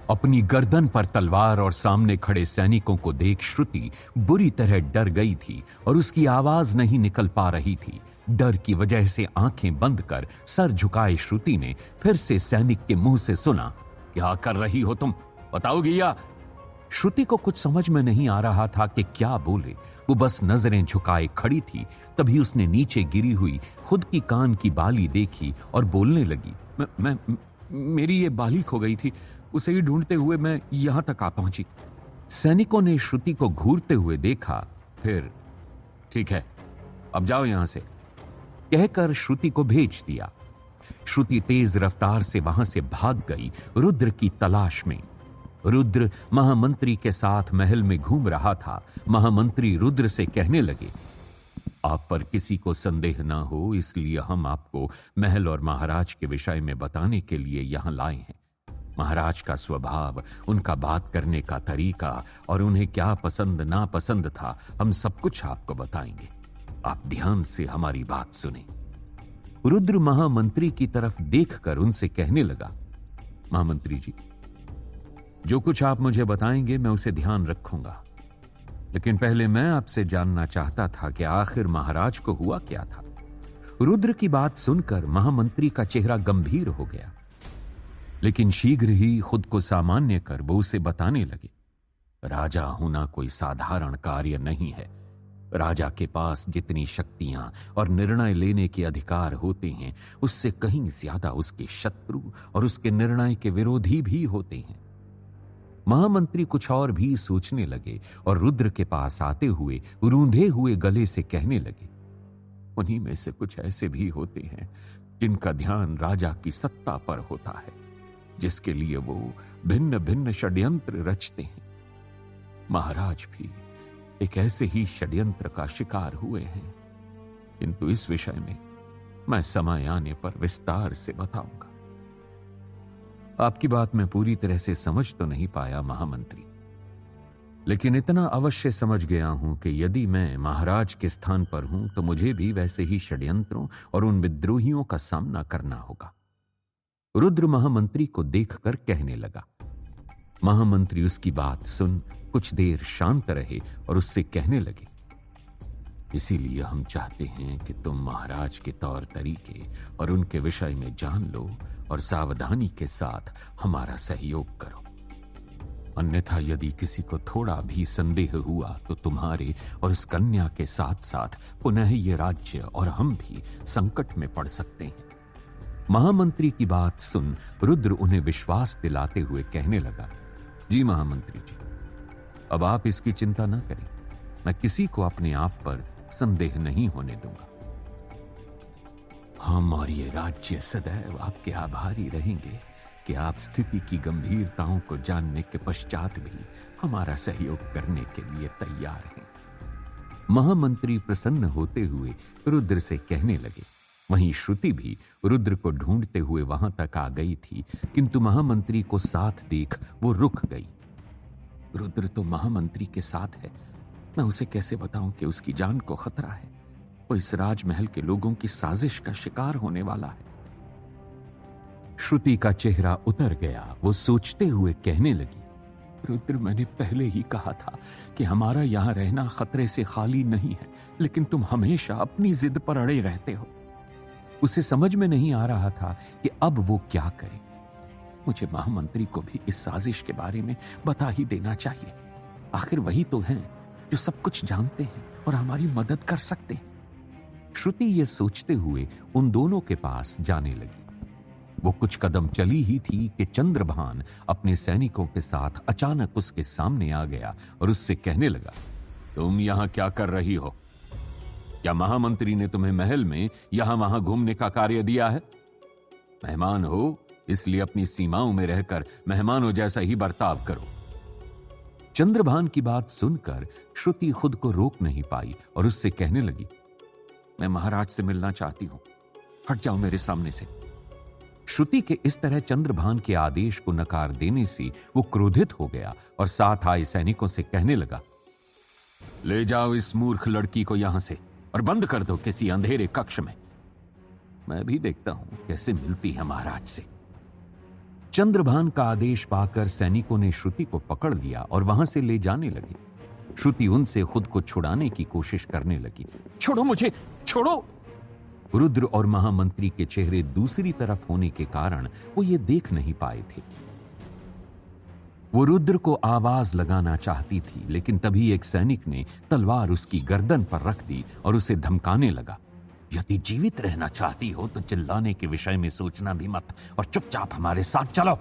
अपनी गर्दन पर तलवार और सामने खड़े सैनिकों को देख श्रुति बुरी तरह डर गई थी और उसकी आवाज नहीं निकल पा रही थी। डर की वजह से आंखें बंद कर सर झुकाए श्रुति ने फिर से सैनिक के मुंह से सुना, क्या कर रही हो तुम, बताओगी या? श्रुति को कुछ समझ में नहीं आ रहा था कि क्या बोले। वो बस नजरें झुकाए खड़ी थी। तभी उसने नीचे गिरी हुई खुद की कान की बाली देखी और बोलने लगी, मेरी ये बाली खो गई थी, उसे ही ढूंढते हुए मैं यहां तक आ पहुंची। सैनिकों ने श्रुति को घूरते हुए देखा, फिर ठीक है अब जाओ यहां से कहकर श्रुति को भेज दिया। श्रुति तेज रफ्तार से वहां से भाग गई रुद्र की तलाश में। रुद्र महामंत्री के साथ महल में घूम रहा था। महामंत्री रुद्र से कहने लगे, आप पर किसी को संदेह ना हो इसलिए हम आपको महल और महाराज के विषय में बताने के लिए यहां लाए हैं। महाराज का स्वभाव, उनका बात करने का तरीका और उन्हें क्या पसंद नापसंद था, हम सब कुछ आपको बताएंगे। आप ध्यान से हमारी बात सुने। रुद्र महामंत्री की तरफ देखकर उनसे कहने लगा, महामंत्री जी, जो कुछ आप मुझे बताएंगे मैं उसे ध्यान रखूंगा, लेकिन पहले मैं आपसे जानना चाहता था कि आखिर महाराज को हुआ क्या था। रुद्र की बात सुनकर महामंत्री का चेहरा गंभीर हो गया, लेकिन शीघ्र ही खुद को सामान्य कर वो उसे बताने लगे, राजा होना कोई साधारण कार्य नहीं है। राजा के पास जितनी शक्तियां और निर्णय लेने के अधिकार होते हैं उससे कहीं ज्यादा उसके शत्रु और उसके निर्णय के विरोधी भी होते हैं। महामंत्री कुछ और भी सोचने लगे और रुद्र के पास आते हुए रूंधे हुए गले से कहने लगे, उन्हीं में से कुछ ऐसे भी होते हैं जिनका ध्यान राजा की सत्ता पर होता है, जिसके लिए वो भिन्न भिन्न षड्यंत्र रचते हैं। महाराज भी एक ऐसे ही षड्यंत्र का शिकार हुए हैं, किंतु इस विषय में मैं समय आने पर विस्तार से बताऊंगा। आपकी बात मैं पूरी तरह से समझ तो नहीं पाया महामंत्री, लेकिन इतना अवश्य समझ गया हूं कि यदि मैं महाराज के स्थान पर हूं तो मुझे भी वैसे ही षड्यंत्रों और उन विद्रोहियों का सामना करना होगा। रुद्र महामंत्री को देखकर कहने लगा। महामंत्री उसकी बात सुन कुछ देर शांत रहे और उससे कहने लगे, इसीलिए हम चाहते हैं कि तुम महाराज के तौर तरीके और उनके विषय में जान लो और सावधानी के साथ हमारा सहयोग करो। अन्यथा यदि किसी को थोड़ा भी संदेह हुआ तो तुम्हारे और उस कन्या के साथ साथ पुनः ये राज्य और हम भी संकट में पड़ सकते हैं। महामंत्री की बात सुन रुद्र उन्हें विश्वास दिलाते हुए कहने लगा, जी महामंत्री जी, अब आप इसकी चिंता न करें, मैं किसी को अपने आप पर संदेह नहीं होने दूंगा। हम और ये राज्य सदैव आपके आभारी रहेंगे कि आप स्थिति की गंभीरताओं को जानने के पश्चात भी हमारा सहयोग करने के लिए तैयार हैं। महामंत्री प्रसन्न होते हुए रुद्र से कहने लगे। वहीं श्रुति भी रुद्र को ढूंढते हुए वहां तक आ गई थी, किंतु महामंत्री को साथ देख वो रुक गई। रुद्र तो महामंत्री के साथ है, मैं उसे कैसे बताऊं कि उसकी जान को खतरा है, वो इस राजमहल के लोगों की साजिश का शिकार होने वाला है। श्रुति का चेहरा उतर गया। वो सोचते हुए कहने लगी, रुद्र, मैंने पहले ही कहा था कि हमारा यहां रहना खतरे से खाली नहीं है, लेकिन तुम हमेशा अपनी जिद पर अड़े रहते हो। उसे समझ में नहीं आ रहा था कि अब वो क्या करे। मुझे महामंत्री को भी इस साजिश के बारे में बता ही देना चाहिए, आखिर वही तो हैं जो सब कुछ जानते हैं और हमारी मदद कर सकते हैं। श्रुति ये सोचते हुए उन दोनों के पास जाने लगी। वो कुछ कदम चली ही थी कि चंद्रभान अपने सैनिकों के साथ अचानक उसके सामने आ गया और उससे कहने लगा, तुम यहां क्या कर रही हो? क्या महामंत्री ने तुम्हें महल में यहां वहां घूमने का कार्य दिया है? मेहमान हो, इसलिए अपनी सीमाओं में रहकर मेहमानों जैसा ही बर्ताव करो। चंद्रभान की बात सुनकर श्रुति खुद को रोक नहीं पाई और उससे कहने लगी, मैं महाराज से मिलना चाहती हूं, हट जाओ मेरे सामने से। श्रुति के इस तरह चंद्रभान के आदेश को नकार देने से वो क्रोधित हो गया और साथ आए सैनिकों से कहने लगा, ले जाओ इस मूर्ख लड़की को यहां से और बंद कर दो किसी अंधेरे कक्ष में। मैं भी देखता हूं कैसे मिलती है महाराज से। चंद्रभान का आदेश पाकर सैनिकों ने श्रुति को पकड़ लिया और वहां से ले जाने लगे। श्रुति उनसे खुद को छुड़ाने की कोशिश करने लगी। छोड़ो मुझे, छोड़ो। रुद्र और महामंत्री के चेहरे दूसरी तरफ होने के कारण वो ये देख नहीं पाए थे। वो रुद्र को आवाज लगाना चाहती थी, लेकिन तभी एक सैनिक ने तलवार उसकी गर्दन पर रख दी और उसे धमकाने लगा, यदि जीवित रहना चाहती हो तो चिल्लाने के विषय में सोचना भी मत और चुपचाप हमारे साथ चलो।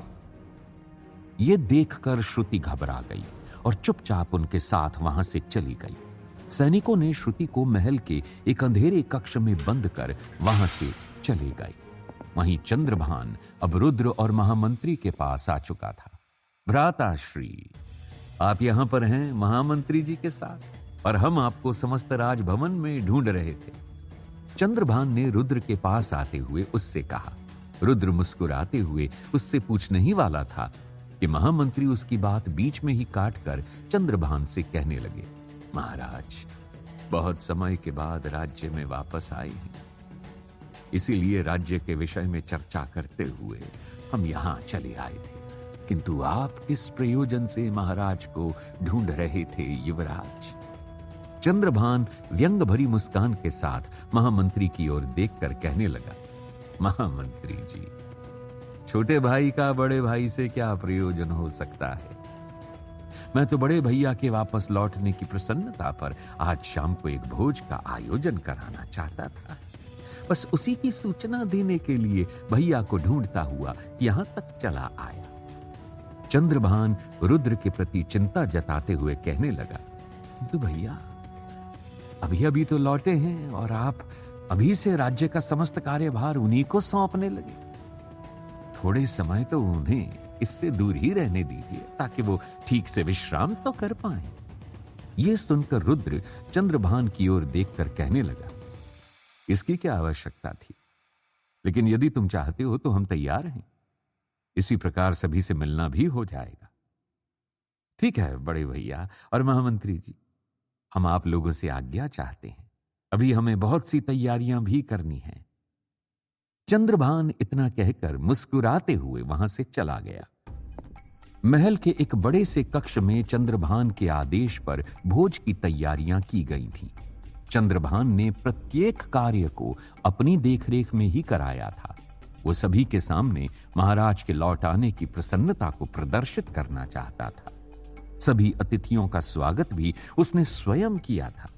ये देखकर श्रुति घबरा गई और चुपचाप उनके साथ वहां से चली गई। सैनिकों ने श्रुति को महल के एक अंधेरे कक्ष में बंद कर वहां से चले गए। वहीं चंद्रभान अब रुद्र और महामंत्री के पास आ चुका था। भ्राताश्री, आप यहां पर हैं महामंत्री जी के साथ और हम आपको समस्त राजभवन में ढूंढ रहे थे। चंद्रभान ने रुद्र के पास आते हुए उससे कहा। रुद्र मुस्कुराते हुए उससे पूछने ही वाला था कि महामंत्री उसकी बात बीच में ही काटकर चंद्रभान से कहने लगे, महाराज, बहुत समय के बाद राज्य में वापस आए हैं, इसीलिए राज्य के विषय में चर्चा करते हुए हम यहां चले आए थे। किंतु आप किस प्रयोजन से महाराज को ढूंढ रहे थे युवराज? चंद्रभान व्यंग भरी मुस्कान के साथ महामंत्री की ओर देखकर कहने लगा, महामंत्री जी, छोटे भाई का बड़े भाई से क्या प्रयोजन हो सकता है? मैं तो बड़े भैया के वापस लौटने की प्रसन्नता पर आज शाम को एक भोज का आयोजन कराना चाहता था। बस उसी की सूचना देने के लिए भैया को ढूंढता हुआ यहां तक चला आया। चंद्रभान रुद्र के प्रति चिंता जताते हुए कहने लगा, तो भैया अभी अभी तो लौटे हैं और आप अभी से राज्य का समस्त कार्यभार उन्हीं को सौंपने लगे। थोड़े समय तो उन्हें इससे दूर ही रहने दीजिए ताकि वो ठीक से विश्राम तो कर पाए। ये सुनकर रुद्र चंद्रभान की ओर देखकर कहने लगा, इसकी क्या आवश्यकता थी? लेकिन यदि तुम चाहते हो तो हम तैयार हैं। इसी प्रकार सभी से मिलना भी हो जाएगा। ठीक है बड़े भैया और महामंत्री जी, हम आप लोगों से आज्ञा चाहते हैं। अभी हमें बहुत सी तैयारियां भी करनी हैं। चंद्रभान इतना कहकर मुस्कुराते हुए वहां से चला गया। महल के एक बड़े से कक्ष में चंद्रभान के आदेश पर भोज की तैयारियां की गई थीं। चंद्रभान ने प्रत्येक कार्य को अपनी देखरेख में ही कराया था। वो सभी के सामने महाराज के लौट आने की प्रसन्नता को प्रदर्शित करना चाहता था। सभी अतिथियों का स्वागत भी उसने स्वयं किया था।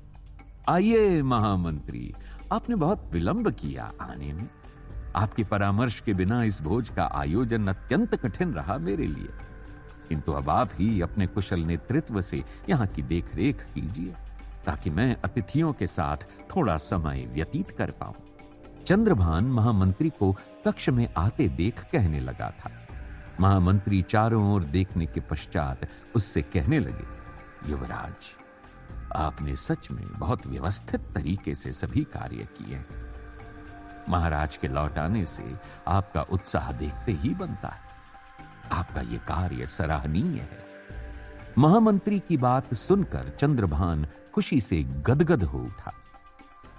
आइए महामंत्री, आपने बहुत विलंब किया आने में। आपके परामर्श के बिना इस भोज का आयोजन अत्यंत कठिन रहा मेरे लिए, किंतु अब आप ही अपने कुशल नेतृत्व से यहाँ की देखरेख कीजिए ताकि मैं अतिथियों के साथ थोड़ा समय व्यतीत कर पाऊं। चंद्रभान महामंत्री को कक्ष में आते देख कहने लगा था। महामंत्री चारों ओर देखने के पश्चात उससे कहने लगे, युवराज, आपने सच में बहुत व्यवस्थित तरीके से सभी कार्य किए हैं। महाराज के लौट आने से आपका उत्साह देखते ही बनता है। आपका यह कार्य सराहनीय है। महामंत्री की बात सुनकर चंद्रभान खुशी से गदगद हो उठा।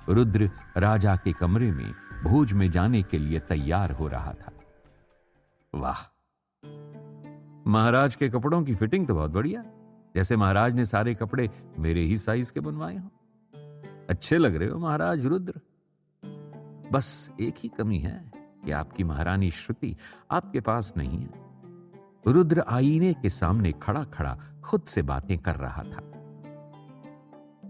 रुद्र राजा के कमरे में भोज में जाने के लिए तैयार हो रहा था। वाह, महाराज के कपड़ों की फिटिंग तो बहुत बढ़िया, जैसे महाराज ने सारे कपड़े मेरे ही साइज के बनवाए हों। अच्छे लग रहे हो महाराज रुद्र। बस एक ही कमी है कि आपकी महारानी श्रुति आपके पास नहीं है। रुद्र आईने के सामने खड़ा खड़ा खुद से बातें कर रहा था।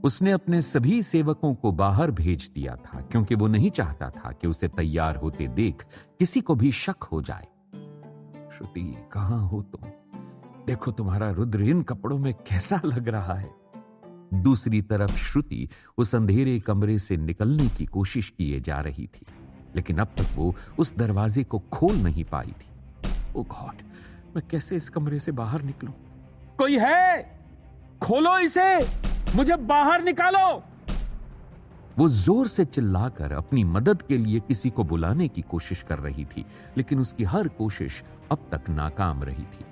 उसने अपने सभी सेवकों को बाहर भेज दिया था, क्योंकि वो नहीं चाहता था कि उसे तैयार होते देख किसी को भी शक हो जाए। श्रुति, कहां हो तुम? देखो तुम्हारा रुद्र इन कपड़ों में कैसा लग रहा है। दूसरी तरफ श्रुति उस अंधेरे कमरे से निकलने की कोशिश किए जा रही थी, लेकिन अब तक वो उस दरवाजे को खोल नहीं पाई थी। ओ गॉड, मैं कैसे इस कमरे से बाहर निकलूं? कोई है? खोलो इसे, मुझे बाहर निकालो। वो जोर से चिल्लाकर अपनी मदद के लिए किसी को बुलाने की कोशिश कर रही थी, लेकिन उसकी हर कोशिश अब तक नाकाम रही थी।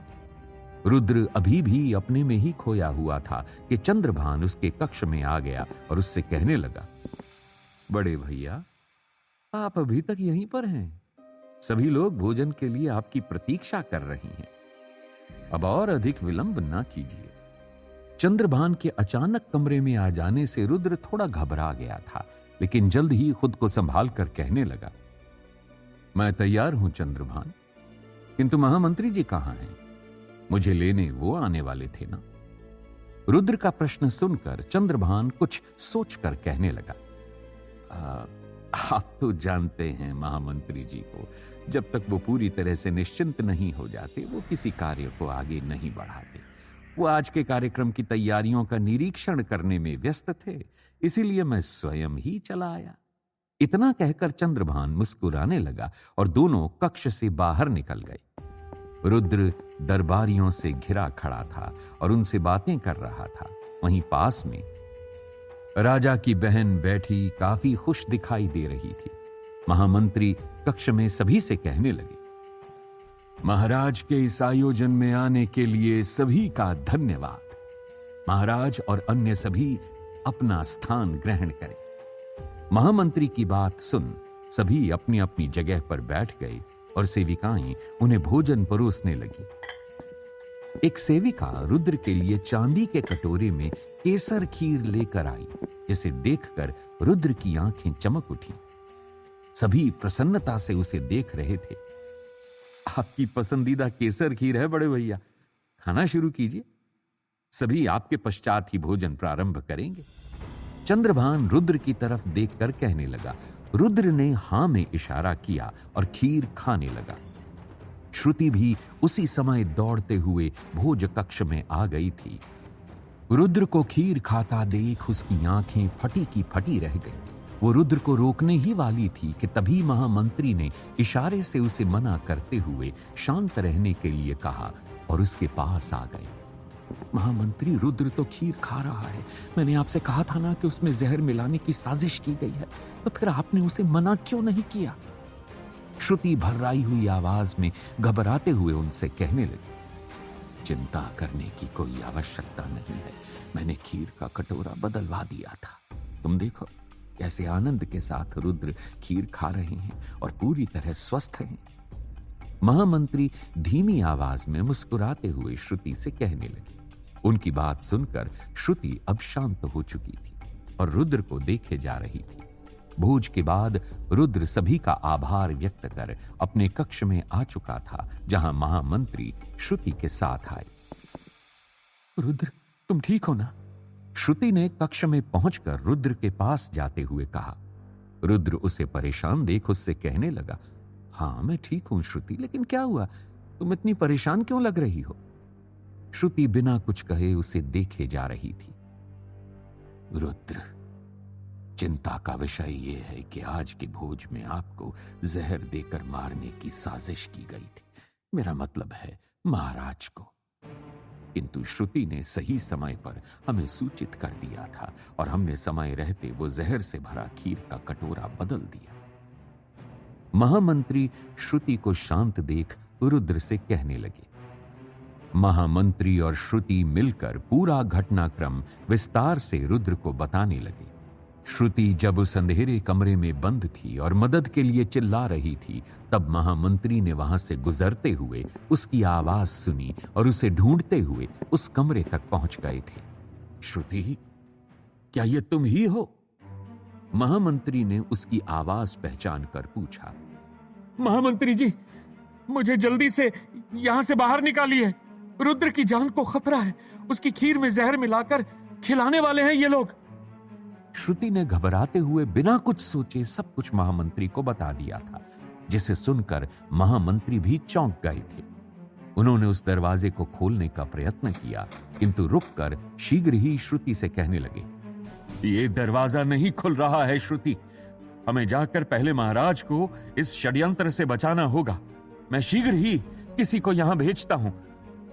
रुद्र अभी भी अपने में ही खोया हुआ था कि चंद्रभान उसके कक्ष में आ गया और उससे कहने लगा, बड़े भैया, आप अभी तक यहीं पर हैं। सभी लोग भोजन के लिए आपकी प्रतीक्षा कर रही हैं। अब और अधिक विलंब ना कीजिए। चंद्रभान के अचानक कमरे में आ जाने से रुद्र थोड़ा घबरा गया था, लेकिन जल्द ही खुद को संभाल कर कहने लगा, मैं तैयार हूं चंद्रभान, किंतु महामंत्री जी कहां हैं? मुझे लेने वो आने वाले थे ना। रुद्र का प्रश्न सुनकर चंद्रभान कुछ सोचकर कहने लगा, आप तो जानते हैं महामंत्री जी को, जब तक वो पूरी तरह से निश्चिंत नहीं हो जाते वो किसी कार्य को आगे नहीं बढ़ाते। वो आज के कार्यक्रम की तैयारियों का निरीक्षण करने में व्यस्त थे, इसीलिए मैं स्वयं ही चला आया। इतना कहकर चंद्रभान मुस्कुराने लगा और दोनों कक्ष से बाहर निकल गए। रुद्र दरबारियों से घिरा खड़ा था और उनसे बातें कर रहा था। वहीं पास में राजा की बहन बैठी काफी खुश दिखाई दे रही थी। महामंत्री कक्ष में सभी से कहने लगे, महाराज के इस आयोजन में आने के लिए सभी का धन्यवाद। महाराज और अन्य सभी अपना स्थान ग्रहण करें। महामंत्री की बात सुन सभी अपनी अपनी जगह पर बैठ गए और सेविकाएं उन्हें भोजन परोसने लगी। एक सेविका रुद्र के लिए चांदी के कटोरे में केसर खीर लेकर आई, जिसे देखकर रुद्र की आंखें चमक उठी। सभी प्रसन्नता से उसे देख रहे थे। आपकी पसंदीदा केसर खीर है बड़े भैया, खाना शुरू कीजिए। सभी आपके पश्चात ही भोजन प्रारंभ करेंगे। चंद्रभान रुद्र की तरफ देखकर कहने लगा। रुद्र ने हां में इशारा किया और खीर खाने लगा। श्रुति भी उसी समय दौड़ते हुए भोज कक्ष में आ गई थी। रुद्र को खीर खाता देख उसकी आंखें फटी की फटी रह गई। वो रुद्र को रोकने ही वाली थी कि तभी महामंत्री ने इशारे से उसे मना करते हुए शांत रहने के लिए कहा और उसके पास आ गए। महामंत्री, रुद्र तो खीर खा रहा है। मैंने आपसे कहा था ना कि उसमें जहर मिलाने की साजिश की गई है, तो फिर आपने उसे मना क्यों नहीं किया? श्रुति भर्राई हुई आवाज में घबराते हुए उनसे कहने लगी, चिंता करने की कोई आवश्यकता नहीं है। मैंने खीर का कटोरा बदलवा दिया था। तुम देखो कैसे आनंद के साथ रुद्र खीर खा रहे हैं और पूरी तरह स्वस्थ हैं। महामंत्री धीमी आवाज में मुस्कुराते हुए श्रुति से कहने लगी। उनकी बात सुनकर श्रुति अब शांत हो चुकी थी और रुद्र को देखे जा रही थी। भोज के बाद रुद्र सभी का आभार व्यक्त कर अपने कक्ष में आ चुका था, जहां महामंत्री श्रुति के साथ आए। रुद्र, तुम ठीक हो ना? श्रुति ने कक्ष में पहुंचकर रुद्र के पास जाते हुए कहा। रुद्र उसे परेशान देख उससे कहने लगा, हाँ मैं ठीक हूं श्रुति, लेकिन क्या हुआ? तुम इतनी परेशान क्यों लग रही हो? श्रुति बिना कुछ कहे उसे देखे जा रही थी। रुद्र, चिंता का विषय यह है कि आज के भोज में आपको जहर देकर मारने की साजिश की गई थी। मेरा मतलब है महाराज को। किंतु श्रुति ने सही समय पर हमें सूचित कर दिया था और हमने समय रहते वो जहर से भरा खीर का कटोरा बदल दिया। महामंत्री श्रुति को शांत देख रुद्र से कहने लगे। महामंत्री और श्रुति मिलकर पूरा घटनाक्रम विस्तार से रुद्र को बताने लगे। श्रुति जब उस अंधेरे कमरे में बंद थी और मदद के लिए चिल्ला रही थी, तब महामंत्री ने वहां से गुजरते हुए उसकी आवाज सुनी और उसे ढूंढते हुए उस कमरे तक पहुंच गए थे। श्रुति, क्या ये तुम ही हो? महामंत्री ने उसकी आवाज पहचान कर पूछा। महामंत्री जी, मुझे जल्दी से यहां से बाहर निकालिए। रुद्र की जान को खतरा है। उसकी खीर में जहर मिलाकर खिलाने वाले हैं ये लोग। श्रुति ने घबराते हुए बिना कुछ सोचे सब कुछ महामंत्री को बता दिया था, जिसे सुनकर महामंत्री भी चौंक गए थे। उन्होंने उस दरवाजे को खोलने का प्रयत्न किया, किंतु रुककर शीघ्र ही श्रुति से कहने लगे, ये दरवाजा नहीं खुल रहा है श्रुति। हमें जाकर पहले महाराज को इस षड्यंत्र से बचाना होगा। मैं शीघ्र ही किसी को यहां भेजता हूं,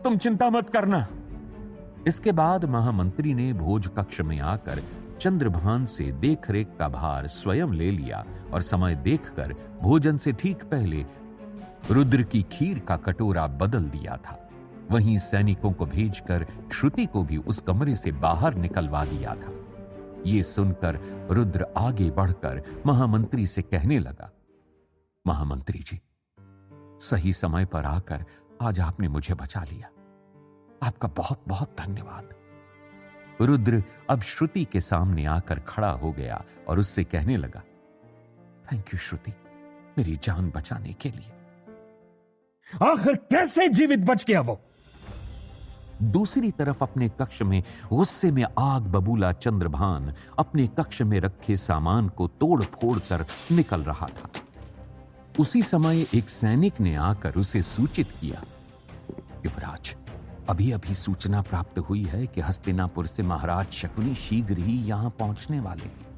तुम चिंता मत करना। इसके बाद महामंत्री ने भोज कक्ष में आकर चंद्रभान से देखरेख का भार स्वयं ले लिया और समय देखकर भोजन से ठीक पहले रुद्र की खीर का कटोरा बदल दिया था। वहीं सैनिकों को भेजकर श्रुति को भी उस कमरे से बाहर निकलवा दिया था। ये सुनकर रुद्र आगे बढ़कर महामंत्री से कहने लगा, महामंत्री जी, सही समय पर आकर आज आपने मुझे बचा लिया। आपका बहुत बहुत धन्यवाद। रुद्र अब श्रुति के सामने आकर खड़ा हो गया और उससे कहने लगा, थैंक यू श्रुति, मेरी जान बचाने के लिए। आखिर कैसे जीवित बच गया वो? दूसरी तरफ अपने कक्ष में गुस्से में आग बबूला चंद्रभान अपने कक्ष में रखे सामान को तोड़ फोड़ कर निकल रहा था। उसी समय एक सैनिक ने आकर उसे सूचित किया, युवराज, अभी अभी सूचना प्राप्त हुई है कि हस्तिनापुर से महाराज शकुनी शीघ्र ही यहां पहुंचने वाले हैं।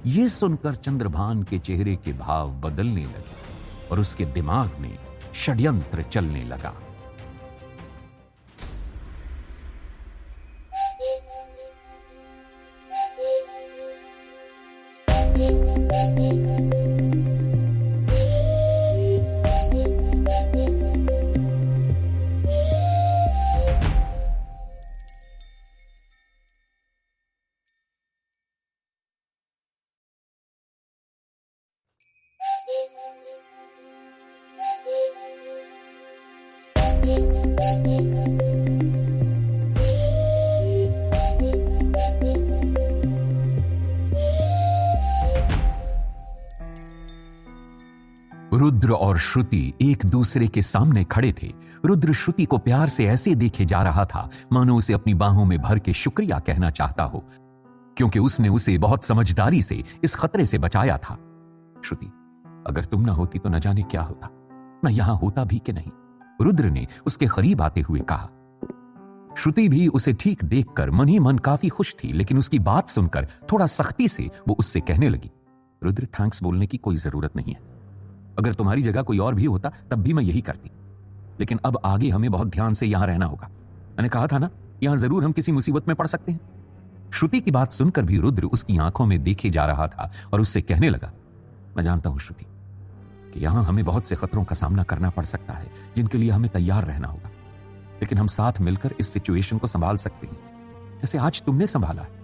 यह सुनकर चंद्रभान के चेहरे के भाव बदलने लगे और उसके दिमाग में षड्यंत्र चलने लगा। रुद्र और श्रुति एक दूसरे के सामने खड़े थे। रुद्र श्रुति को प्यार से ऐसे देखे जा रहा था मानो उसे अपनी बाहों में भर के शुक्रिया कहना चाहता हो, क्योंकि उसने उसे बहुत समझदारी से इस खतरे से बचाया था। श्रुति, अगर तुम ना होती तो न जाने क्या होता, मैं यहां होता भी कि नहीं, रुद्र ने उसके करीब आते हुए कहा। श्रुति भी उसे ठीक देखकर मन ही मन काफी खुश थी, लेकिन उसकी बात सुनकर थोड़ा सख्ती से वो उससे कहने लगी, रुद्र, थैंक्स बोलने की कोई जरूरत नहीं है। अगर तुम्हारी जगह कोई और भी होता तब भी मैं यही करती, लेकिन अब आगे हमें बहुत ध्यान से यहां रहना होगा। मैंने कहा था ना, यहां जरूर हम किसी मुसीबत में पड़ सकते हैं। श्रुति की बात सुनकर भी रुद्र उसकी आंखों में देखे जा रहा था और उससे कहने लगा, मैं जानता हूं श्रुति कि यहां हमें बहुत से खतरों का सामना करना पड़ सकता है, जिनके लिए हमें तैयार रहना होगा, लेकिन हम साथ मिलकर इस सिचुएशन को संभाल सकते हैं, जैसे आज तुमने संभाला है।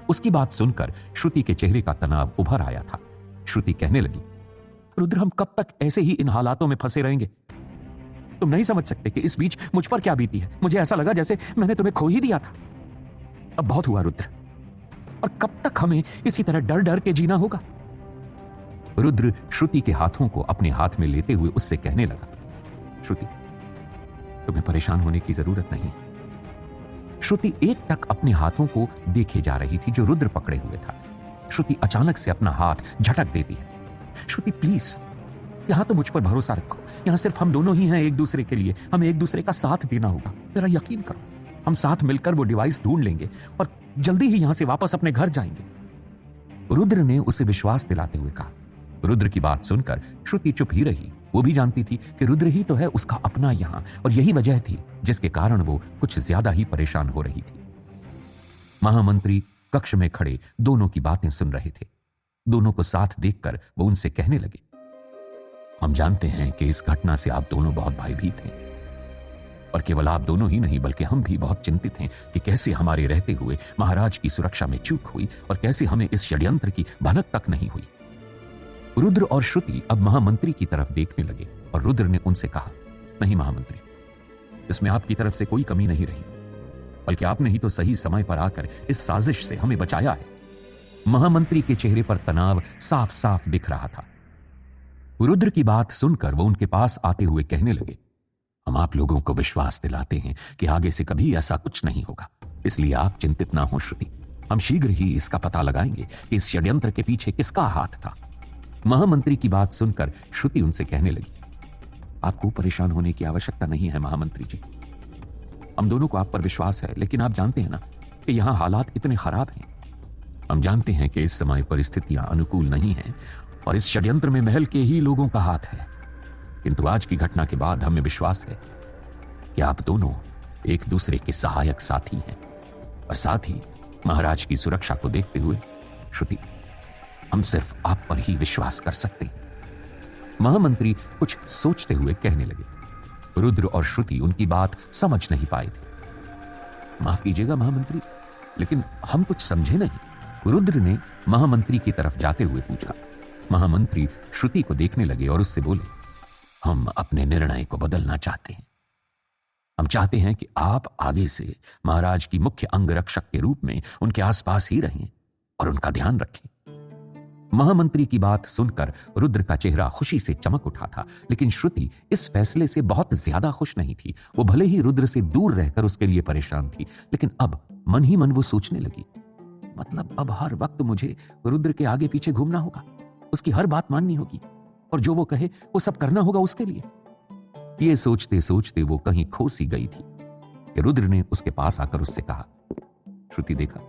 उसकी बात सुनकर श्रुति के चेहरे का तनाव उभर आया था। श्रुति कहने लगी, रुद्र, हम कब तक ऐसे ही इन हालातों में फंसे रहेंगे? तुम नहीं समझ सकते कि इस बीच मुझ पर क्या बीती है। मुझे ऐसा लगा जैसे मैंने तुम्हें खो ही दिया था। अब बहुत हुआ रुद्र, और कब तक हमें इसी तरह डर डर के जीना होगा? रुद्र श्रुति के हाथों को अपने हाथ में लेते हुए उससे कहने लगा, श्रुति, तुम्हें परेशान होने की जरूरत नहीं। श्रुति एक टक अपने हाथों को देखे जा रही थी जो रुद्र पकड़े हुए था। श्रुति अचानक से अपना हाथ झटक देती है। श्रुति, प्लीज, यहां तो मुझ पर भरोसा रखो। यहां सिर्फ हम दोनों ही हैं एक दूसरे के लिए। हमें एक दूसरे का साथ देना होगा। मेरा यकीन करो, हम साथ मिलकर वो डिवाइस ढूंढ लेंगे और जल्दी ही यहां से वापस अपने घर जाएंगे। रुद्र ने उसे विश्वास दिलाते हुए कहा। रुद्र की बात सुनकर श्रुति चुप ही रही। वो भी जानती थी कि रुद्र ही तो है उसका अपना यहां, और यही वजह थी जिसके कारण वो कुछ ज्यादा ही परेशान हो रही थी। महामंत्री कक्ष में खड़े दोनों की बातें सुन रहे थे। दोनों को साथ देखकर वो उनसे कहने लगे, हम जानते हैं कि इस घटना से आप दोनों बहुत भयभीत हैं, और केवल आप दोनों ही नहीं बल्कि हम भी बहुत चिंतित हैं कि कैसे हमारे रहते हुए महाराज की सुरक्षा में चूक हुई और कैसे हमें इस षड्यंत्र की भनक तक नहीं हुई। रुद्र और श्रुति अब महामंत्री की तरफ देखने लगे और रुद्र ने उनसे कहा, नहीं महामंत्री, इसमें आपकी तरफ से कोई कमी नहीं रही, बल्कि आपने ही तो सही समय पर आकर इस साजिश से हमें बचाया है। महामंत्री के चेहरे पर तनाव साफ साफ दिख रहा था। रुद्र की बात सुनकर वो उनके पास आते हुए कहने लगे, हम आप लोगों को विश्वास दिलाते हैं कि आगे से कभी ऐसा कुछ नहीं होगा, इसलिए आप चिंतित ना हो श्रुति। हम शीघ्र ही इसका पता लगाएंगे कि इस षड्यंत्र के पीछे किसका हाथ था। महामंत्री की बात सुनकर श्रुति उनसे कहने लगी, आपको परेशान होने की आवश्यकता नहीं है महामंत्री जी। हम दोनों को आप पर विश्वास है, लेकिन आप जानते हैं ना कि यहां हालात इतने खराब हैं। हम जानते हैं कि इस समय परिस्थितियां अनुकूल नहीं हैं और इस षड्यंत्र में महल के ही लोगों का हाथ है। किंतु आज की घटना के बाद हमें विश्वास है कि आप दोनों एक दूसरे के सहायक साथी हैं और साथ ही महाराज की सुरक्षा को देखते हुए श्रुति, हम सिर्फ आप पर ही विश्वास कर सकते हैं। महामंत्री कुछ सोचते हुए कहने लगे। रुद्र और श्रुति उनकी बात समझ नहीं पाए थे। माफ कीजिएगा महामंत्री, लेकिन हम कुछ समझे नहीं, रुद्र ने महामंत्री की तरफ जाते हुए पूछा। महामंत्री श्रुति को देखने लगे और उससे बोले, हम अपने निर्णय को बदलना चाहते हैं। हम चाहते हैं कि आप आगे से महाराज की मुख्य अंगरक्षक के रूप में उनके आसपास ही रहें और उनका ध्यान रखें। महामंत्री की बात सुनकर रुद्र का चेहरा खुशी से चमक उठा था, लेकिन श्रुति इस फैसले से बहुत ज्यादा खुश नहीं थी। वो भले ही रुद्र से दूर रहकर उसके लिए परेशान थी, लेकिन अब मन ही मन वो सोचने लगी, मतलब अब हर वक्त मुझे रुद्र के आगे पीछे घूमना होगा, उसकी हर बात माननी होगी और जो वो कहे वो सब करना होगा उसके लिए। ये सोचते सोचते वो कहीं खो सी गई थी कि रुद्र ने उसके पास आकर उससे कहा, श्रुति देखा,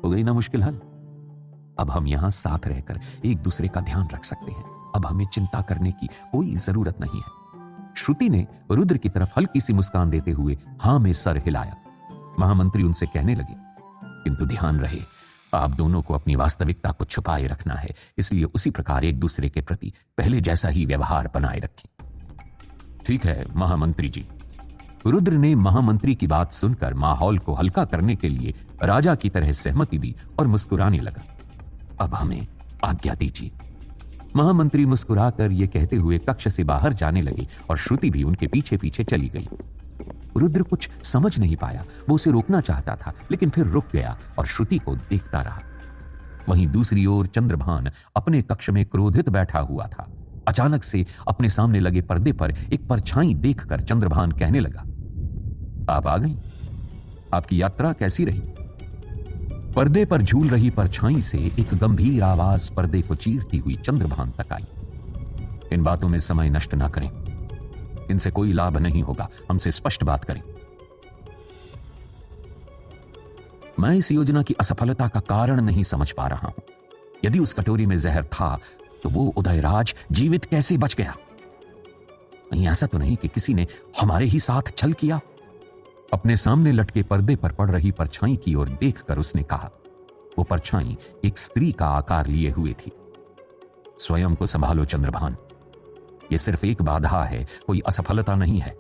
हो गई ना मुश्किल हल। अब हम यहां साथ रहकर एक दूसरे का ध्यान रख सकते हैं। अब हमें चिंता करने की कोई जरूरत नहीं है। श्रुति ने रुद्र की तरफ हल्की सी मुस्कान देते हुए हां में सर हिलाया। महामंत्री उनसे कहने लगे, किंतु ध्यान रहे, आप दोनों को अपनी वास्तविकता को छुपाए रखना है, इसलिए उसी प्रकार एक दूसरे के प्रति पहले जैसा ही व्यवहार बनाए रखें। ठीक है महामंत्री जी। रुद्र ने महामंत्री की बात सुनकर माहौल को हल्का करने के लिए राजा की तरह सहमति दी और मुस्कुराने लगा। अब हमें आज्ञा दीजिए। महामंत्री मुस्कुराकर यह कहते हुए कक्ष से बाहर जाने लगे और श्रुति भी उनके पीछे पीछे चली गई। रुद्र कुछ समझ नहीं पाया, वो उसे रोकना चाहता था, लेकिन फिर रुक गया और श्रुति को देखता रहा। वहीं दूसरी ओर चंद्रभान अपने कक्ष में क्रोधित बैठा हुआ था। अचानक से अपने सामने लगे पर्दे पर एक परछाई देखकर चंद्रभान कहने लगा, आप आ गई, आपकी यात्रा कैसी रही? पर्दे पर झूल रही परछाई से एक गंभीर आवाज पर्दे को चीरती हुई चंद्रभान तक आई। इन बातों में समय नष्ट ना करें, इनसे कोई लाभ नहीं होगा, हमसे स्पष्ट बात करें। मैं इस योजना की असफलता का कारण नहीं समझ पा रहा हूं। यदि उस कटोरी में जहर था तो वो उदयराज जीवित कैसे बच गया? कहीं ऐसा तो नहीं कि किसी ने हमारे ही साथ छल किया? अपने सामने लटके पर्दे पर पड़ रही परछाई की ओर देखकर उसने कहा। वो परछाई एक स्त्री का आकार लिए हुए थी। स्वयं को संभालो चंद्रभान, ये सिर्फ एक बाधा है, कोई असफलता नहीं है।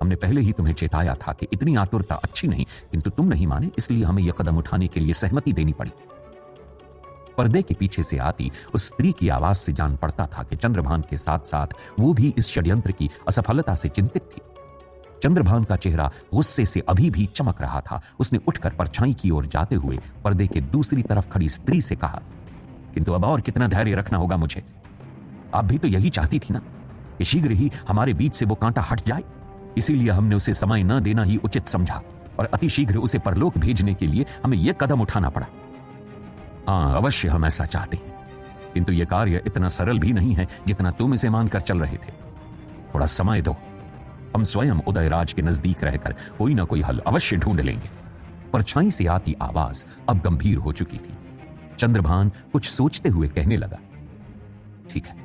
हमने पहले ही तुम्हें चेताया था कि इतनी आतुरता अच्छी नहीं, किंतु तुम नहीं माने, इसलिए हमें यह कदम उठाने के लिए सहमति देनी पड़ी। पर्दे के पीछे से आती उस स्त्री की आवाज से जान पड़ता था कि चंद्रभान के साथ साथ वो भी इस षड्यंत्र की असफलता से चिंतित थी। चंद्रभान का चेहरा गुस्से से अभी भी चमक रहा था। उसने उठकर परछाई की ओर जाते हुए पर्दे के दूसरी तरफ खड़ी स्त्री से कहा, किंतु अब और कितना धैर्य रखना होगा मुझे? आप भी तो यही चाहती थी ना कि शीघ्र ही हमारे बीच से वो कांटा हट जाए। इसीलिए हमने उसे समय न देना ही उचित समझा और अति शीघ्र उसे परलोक भेजने के लिए हमें यह कदम उठाना पड़ा। हाँ, अवश्य हम ऐसा चाहते हैं, किंतु यह कार्य इतना सरल भी नहीं है जितना तुम इसे मानकर चल रहे थे। थोड़ा समय दो, हम स्वयं उदयराज के नजदीक रहकर कोई ना कोई हल अवश्य ढूंढ लेंगे। परछाई से आती आवाज अब गंभीर हो चुकी थी। चंद्रभान कुछ सोचते हुए कहने लगा, ठीक है,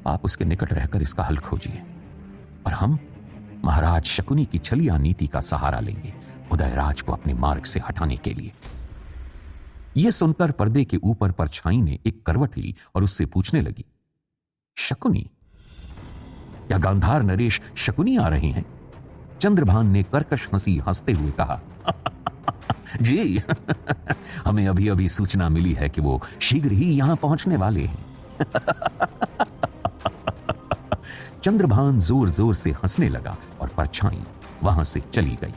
आप उसके निकट रहकर इसका हल खोजिए और हम महाराज शकुनी की छलिया नीति का सहारा लेंगे उदयराज को अपने मार्ग से हटाने के लिए। यह सुनकर पर्दे के ऊपर परछाई ने एक करवट ली और उससे पूछने लगी, शकुनी? क्या गांधार नरेश शकुनी आ रहे हैं? चंद्रभान ने कर्कश हंसी हंसते हुए कहा, जी हमें अभी अभी सूचना मिली है कि वो शीघ्र ही यहां पहुंचने वाले हैं। चंद्रभान जोर जोर से हंसने लगा और परछाई वहां से चली गई।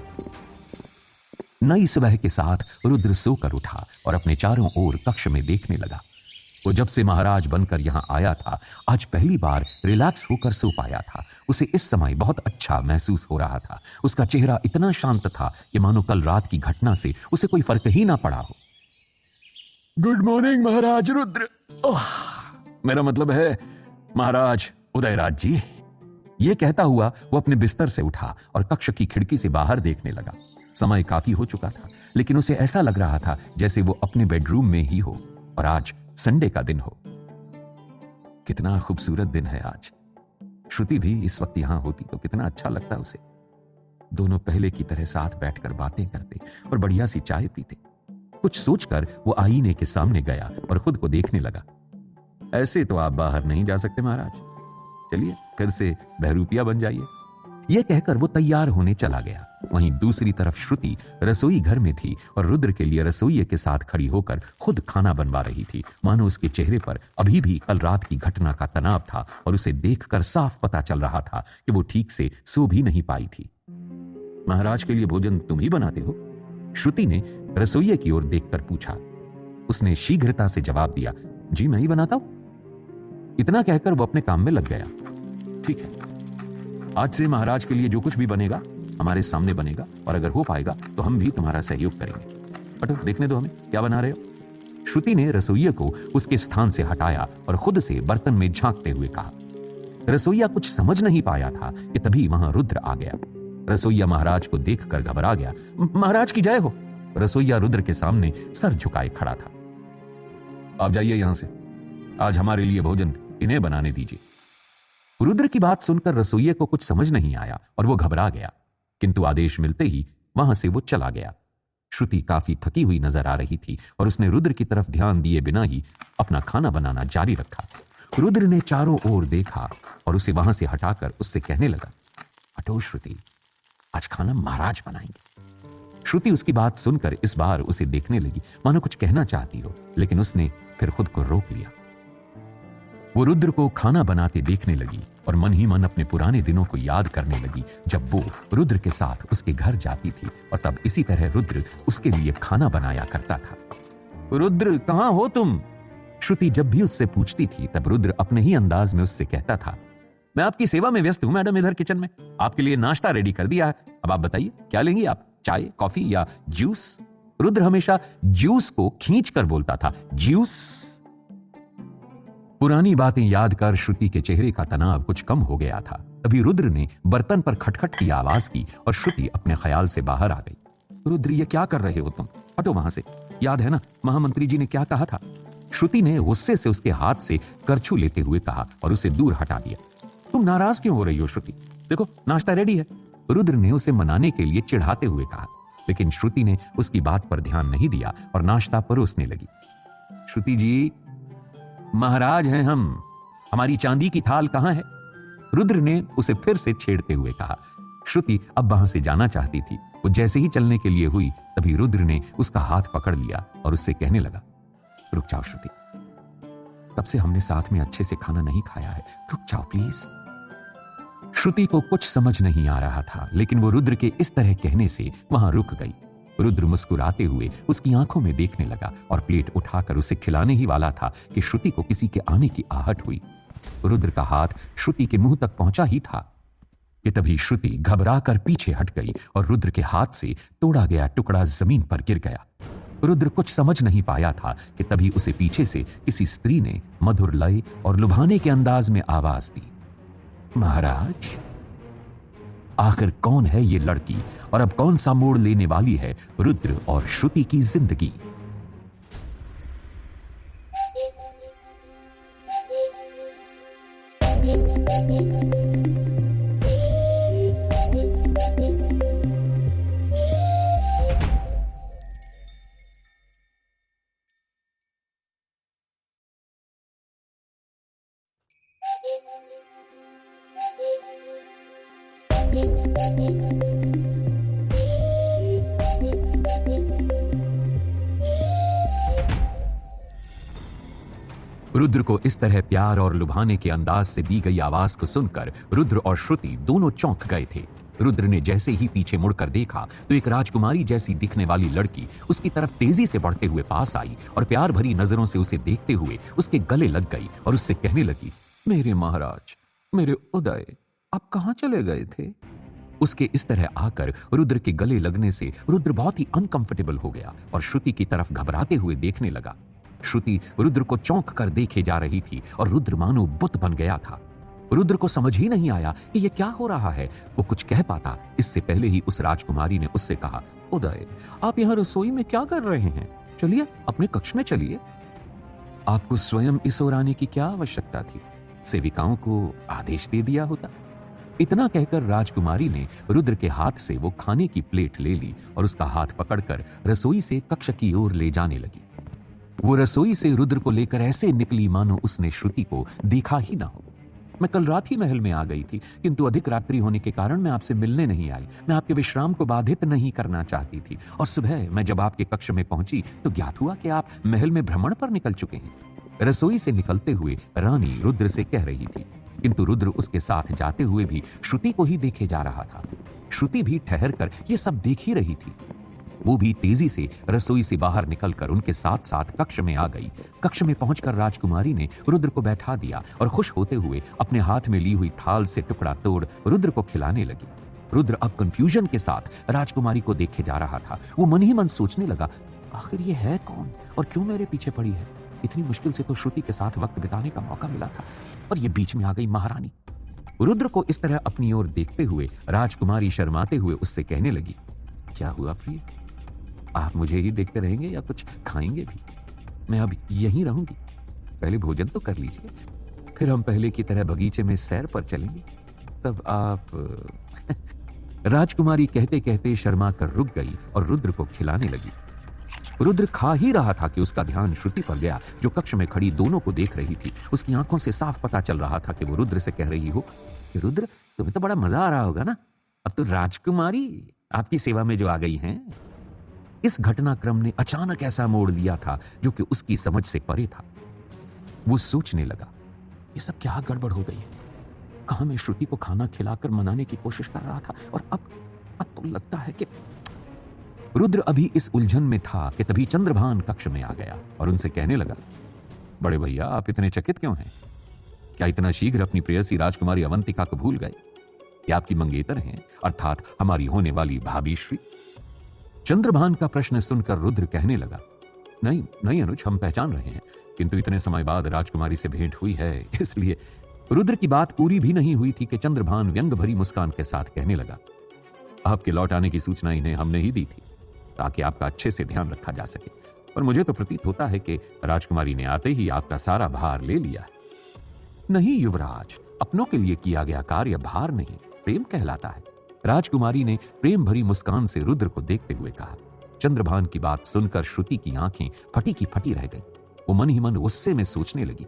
नई सुबह के साथ रुद्र सोकर उठा और अपने चारों ओर कक्ष में देखने लगा। वो जब से महाराज बनकर यहां आया था, आज पहली बार रिलैक्स होकर सो पाया था। उसे इस समय बहुत अच्छा महसूस हो रहा था। उसका चेहरा इतना शांत था कि मानो कल रात की घटना से उसे कोई फर्क ही ना पड़ा हो। गुड मॉर्निंग महाराज रुद्र। ओह, मेरा मतलब है महाराज उदयराज जी। ये कहता हुआ वो अपने बिस्तर से उठा और कक्ष की खिड़की से बाहर देखने लगा। समय काफी हो चुका था, लेकिन उसे ऐसा लग रहा था जैसे वो अपने बेडरूम में ही हो और आज संडे का दिन हो। कितना खूबसूरत दिन है आज। श्रुति भी इस वक्त यहां होती तो कितना अच्छा लगता उसे। दोनों पहले की तरह साथ बैठकर बातें करते और बढ़िया सी चाय पीते। कुछ सोचकर वो आईने के सामने गया और खुद को देखने लगा। ऐसे तो आप बाहर नहीं जा सकते महाराज, चलिए फिर से बहरूपिया बन जाइए। यह कहकर वो तैयार होने चला गया। वहीं दूसरी तरफ श्रुति रसोई घर में थी और रुद्र के लिए रसोइये के साथ खड़ी होकर खुद खाना बनवा रही थी। मानो उसके चेहरे पर अभी भी कल रात की घटना का तनाव था और उसे देखकर साफ पता चल रहा था कि वो ठीक से सो भी नहीं पाई थी। महाराज के लिए भोजन तुम ही बनाते हो? श्रुति ने रसोइये की ओर देखकर पूछा। उसने शीघ्रता से जवाब दिया, जी मैं ही बनाता हूं। इतना कहकर वो अपने काम में लग गया। ठीक है, आज से महाराज के लिए जो कुछ भी बनेगा हमारे सामने बनेगा और अगर हो पाएगा तो हम भी तुम्हारा सहयोग करेंगे। हटो, देखने दो हमें क्या बना रहे हो। श्रुति ने रसोइये को उसके स्थान से हटाया और खुद से बर्तन में झांकते हुए कहा। रसोइया कुछ समझ नहीं पाया था कि तभी वहां रुद्र आ गया। रसोइया महाराज को देखकर घबरा गया। महाराज की जय हो। रसोइया रुद्र के सामने सर झुकाए खड़ा था। आप जाइए यहां से, आज हमारे लिए भोजन इन्हें बनाने दीजिए। रुद्र की बात सुनकर रसोइये को कुछ समझ नहीं आया और वो घबरा गया, किंतु आदेश मिलते ही वहां से वो चला गया। श्रुति काफी थकी हुई नजर आ रही थी और उसने रुद्र की तरफ ध्यान दिए बिना ही अपना खाना बनाना जारी रखा। रुद्र ने चारों ओर देखा और उसे वहां से हटाकर उससे कहने लगा, हटो श्रुति, आज खाना महाराज बनाएंगे। श्रुति उसकी बात सुनकर इस बार उसे देखने लगी, मानो कुछ कहना चाहती हो, लेकिन उसने फिर खुद को रोक लिया। वो रुद्र को खाना बनाते देखने लगी और मन ही मन अपने पुराने दिनों को याद करने लगी, जब वो रुद्र के साथ उसके घर जाती थी और तब इसी तरह रुद्र उसके लिए खाना बनाया करता था। रुद्र, कहां हो तुम? श्रुति जब भी उससे पूछती थी तब रुद्र अपने ही अंदाज में उससे कहता था, मैं आपकी सेवा में व्यस्त हूं मैडम, इधर किचन में आपके लिए नाश्ता रेडी कर दिया है। अब आप बताइए क्या लेंगी आप, चाय, कॉफी या जूस? रुद्र हमेशा जूस को खींच कर बोलता था, जूस। पुरानी बातें याद कर श्रुति के चेहरे का तनाव कुछ कम हो गया था। तभी रुद्र ने बर्तन पर खटखट की आवाज की और श्रुति अपने ख्याल से बाहर आ गई। रुद्र, ये क्या कर रहे हो तुम? हटो वहां से। याद है ना महामंत्री जी ने क्या कहा था? श्रुति ने गुस्से से उसके हाथ से करछू लेते हुए कहा और उसे दूर हटा दिया। तुम नाराज क्यों हो रही हो श्रुति? देखो नाश्ता रेडी है। रुद्र ने उसे मनाने के लिए चिढ़ाते हुए कहा, लेकिन श्रुति ने उसकी बात पर ध्यान नहीं दिया और नाश्ता परोसने लगी। श्रुति जी, महाराज हैं हम, हमारी चांदी की थाल कहां है? रुद्र ने उसे फिर से छेड़ते हुए कहा। श्रुति अब वहां से जाना चाहती थी। वो जैसे ही चलने के लिए हुई तभी रुद्र ने उसका हाथ पकड़ लिया और उससे कहने लगा, रुक जाओ श्रुति, तब से हमने साथ में अच्छे से खाना नहीं खाया है, रुक जाओ प्लीज। श्रुति को कुछ समझ नहीं आ रहा था, लेकिन वो रुद्र के इस तरह कहने से वहां रुक गई। रुद्र मुस्कुराते हुए उसकी आंखों में देखने लगा और प्लेट उठाकर उसे खिलाने ही वाला था कि श्रुति को किसी के आने की आहट हुई। रुद्र का हाथ श्रुति के मुंह तक पहुंचा ही था कि तभी श्रुति घबराकर पीछे हट गई और रुद्र के हाथ से तोड़ा गया टुकड़ा जमीन पर गिर गया। रुद्र कुछ समझ नहीं पाया था कि तभी उसे पीछे से किसी स्त्री ने मधुर लय और लुभाने के अंदाज में आवाज दी, महाराज, आखिर कौन है ये लड़की और अब कौन सा मोड़ लेने वाली है रुद्र और श्रुति की जिंदगी? रुद्र को इस तरह प्यार और लुभाने के अंदाज से दी गई आवाज को सुनकर रुद्र और श्रुति दोनों चौंक गए थे। रुद्र ने जैसे ही पीछे मुड़कर देखा तो एक राजकुमारी जैसी दिखने वाली लड़की उसकी तरफ तेजी से बढ़ते हुए पास आई और प्यार भरी नजरों से उसे देखते हुए उसके गले लग गई और उससे कहने लगी, मेरे महाराज, मेरे उदय, आप कहां चले गए थे? उसके इस तरह आकर रुद्र के गले लगने से रुद्र बहुत ही अनकंफर्टेबल हो गया और श्रुति की तरफ घबराते हुए देखने लगा। श्रुति रुद्र को चौंक कर देखे जा रही थी और रुद्र मानो बुत बन गया था। रुद्र को समझ ही नहीं आया कि यह क्या हो रहा है। वो कुछ कह पाता इससे पहले ही उस राजकुमारी ने उससे कहा, उदय, आप यहां रसोई में क्या कर रहे हैं? चलिए अपने कक्ष में चलिए। आपको स्वयं इस ओर आने की क्या आवश्यकता थी? सेविकाओं को आदेश दे दिया होता। इतना कहकर राजकुमारी ने रुद्र के हाथ से वो खाने की प्लेट ले ली और उसका हाथ पकड़कर रसोई से कक्ष की ओर ले जाने लगी। वो रसोई से रुद्र को लेकर ऐसे निकली मानो उसने श्रुति को देखा ही ना हो। मैं कल रात ही महल में आ गई थी, किंतु अधिक रात्रि होने के कारण मैं आपसे मिलने नहीं आई। मैं आपके विश्राम को बाधित नहीं करना चाहती थी और सुबह मैं जब आपके कक्ष में पहुंची तो ज्ञात हुआ कि आप महल में भ्रमण पर निकल चुके हैं। रसोई से निकलते हुए रानी रुद्र से कह रही थी, किंतु रुद्र उसके साथ जाते हुए भी श्रुति को ही देखे जा रहा था। श्रुति भी ठहर कर ये सब देख ही रही थी। वो भी तेजी से रसोई से बाहर निकलकर उनके साथ साथ कक्ष में आ गई। कक्ष में पहुंचकर राजकुमारी ने रुद्र को बैठा दिया और खुश होते हुए अपने हाथ में ली हुई थाल से टुकड़ा तोड़ रुद्र को खिलाने लगी। रुद्र अब कंफ्यूजन के साथ राजकुमारी को देखे जा रहा था। वो मन ही मन सोचने लगा, आखिर ये है कौन और क्यों मेरे पीछे पड़ी है? इतनी मुश्किल से तो श्रुति के साथ वक्त बिताने का मौका मिला था और ये बीच में आ गई महारानी। रुद्र को इस तरह अपनी ओर देखते हुए राजकुमारी शर्माते हुए उससे कहने लगी, क्या हुआ प्रिय, आप मुझे ही देखते रहेंगे या कुछ खाएंगे भी? मैं अब यहीं रहूंगी, पहले भोजन तो कर लीजिए, फिर हम पहले की तरह बगीचे में सैर पर चलेंगे, तब आप राजकुमारी कहते कहते शर्मा कर रुक गई और रुद्र को खिलाने लगी। रुद्र खा ही रहा था कि उसका ध्यान श्रुति पर गया, जो कक्ष में खड़ी दोनों को देख रही थी। उसकी आंखों से साफ पता चल रहा था कि वो रुद्र से कह रही हो कि रुद्र, तुम्हें तो बड़ा मजा आ रहा होगा ना, अब तो राजकुमारी आपकी सेवा में जो आ गई हैं। इस घटनाक्रम ने अचानक ऐसा मोड़ लिया था जो कि उसकी समझ से परे था। वो सोचने लगा, ये सब क्या गड़बड़ हो गई है? कहां मैं श्रुति को खाना खिलाकर मनाने की कोशिश कर रहा था और अब तो लगता है कि रुद्र अभी इस उलझन में था कि तभी चंद्रभान कक्ष में आ गया और उनसे कहने लगा, बड़े भैया, आप इतने चकित क्यों हैं? क्या इतना शीघ्र अपनी प्रेयसी राजकुमारी अवंतिका को भूल गए? ये आपकी मंगेतर हैं, अर्थात हमारी होने वाली भाभी श्री। चंद्रभान का प्रश्न सुनकर रुद्र कहने लगा, नहीं नहीं अनुज, हम पहचान रहे हैं, किंतु इतने समय बाद राजकुमारी से भेंट हुई है, इसलिए। रुद्र की बात पूरी भी नहीं हुई थी कि चंद्रभान व्यंग भरी मुस्कान के साथ कहने लगा, आपके लौट आने की सूचना इन्हें हमने ही दी थी ताकि आपका अच्छे से ध्यान रखा जा सके, और मुझे तो प्रतीत होता है कि राजकुमारी ने आते ही आपका सारा भार ले लिया है। नहीं युवराज, अपनों के लिए किया गया कार्य भार नहीं, प्रेम कहलाता है। राजकुमारी ने प्रेम भरी मुस्कान से रुद्र को देखते हुए कहा। चंद्रभान की बात सुनकर श्रुति की आंखें फटी की फटी रह गई। वो मन ही मन गुस्से में सोचने लगी,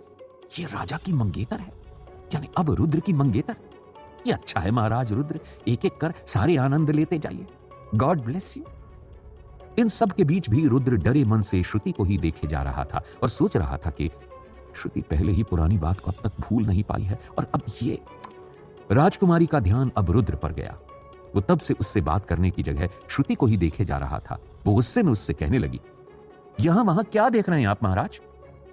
ये राजा की मंगेतर है, यानी अब रुद्र की मंगेतर। ये अच्छा है महाराज रुद्र, एक एक कर सारे आनंद लेते जाइए, गॉड ब्लेस यू। इन सब के बीच भी रुद्र डरे मन से श्रुति को ही देखे जा रहा था और सोच रहा था कि श्रुति पहले ही पुरानी बात को अब तक भूल नहीं पाई है और अब ये। राजकुमारी का ध्यान अब रुद्र पर गया। वो तब से उससे बात करने की जगह श्रुति को ही देखे जा रहा था। वो गुस्से में उससे कहने लगी, यहां वहां क्या देख रहे हैं आप महाराज?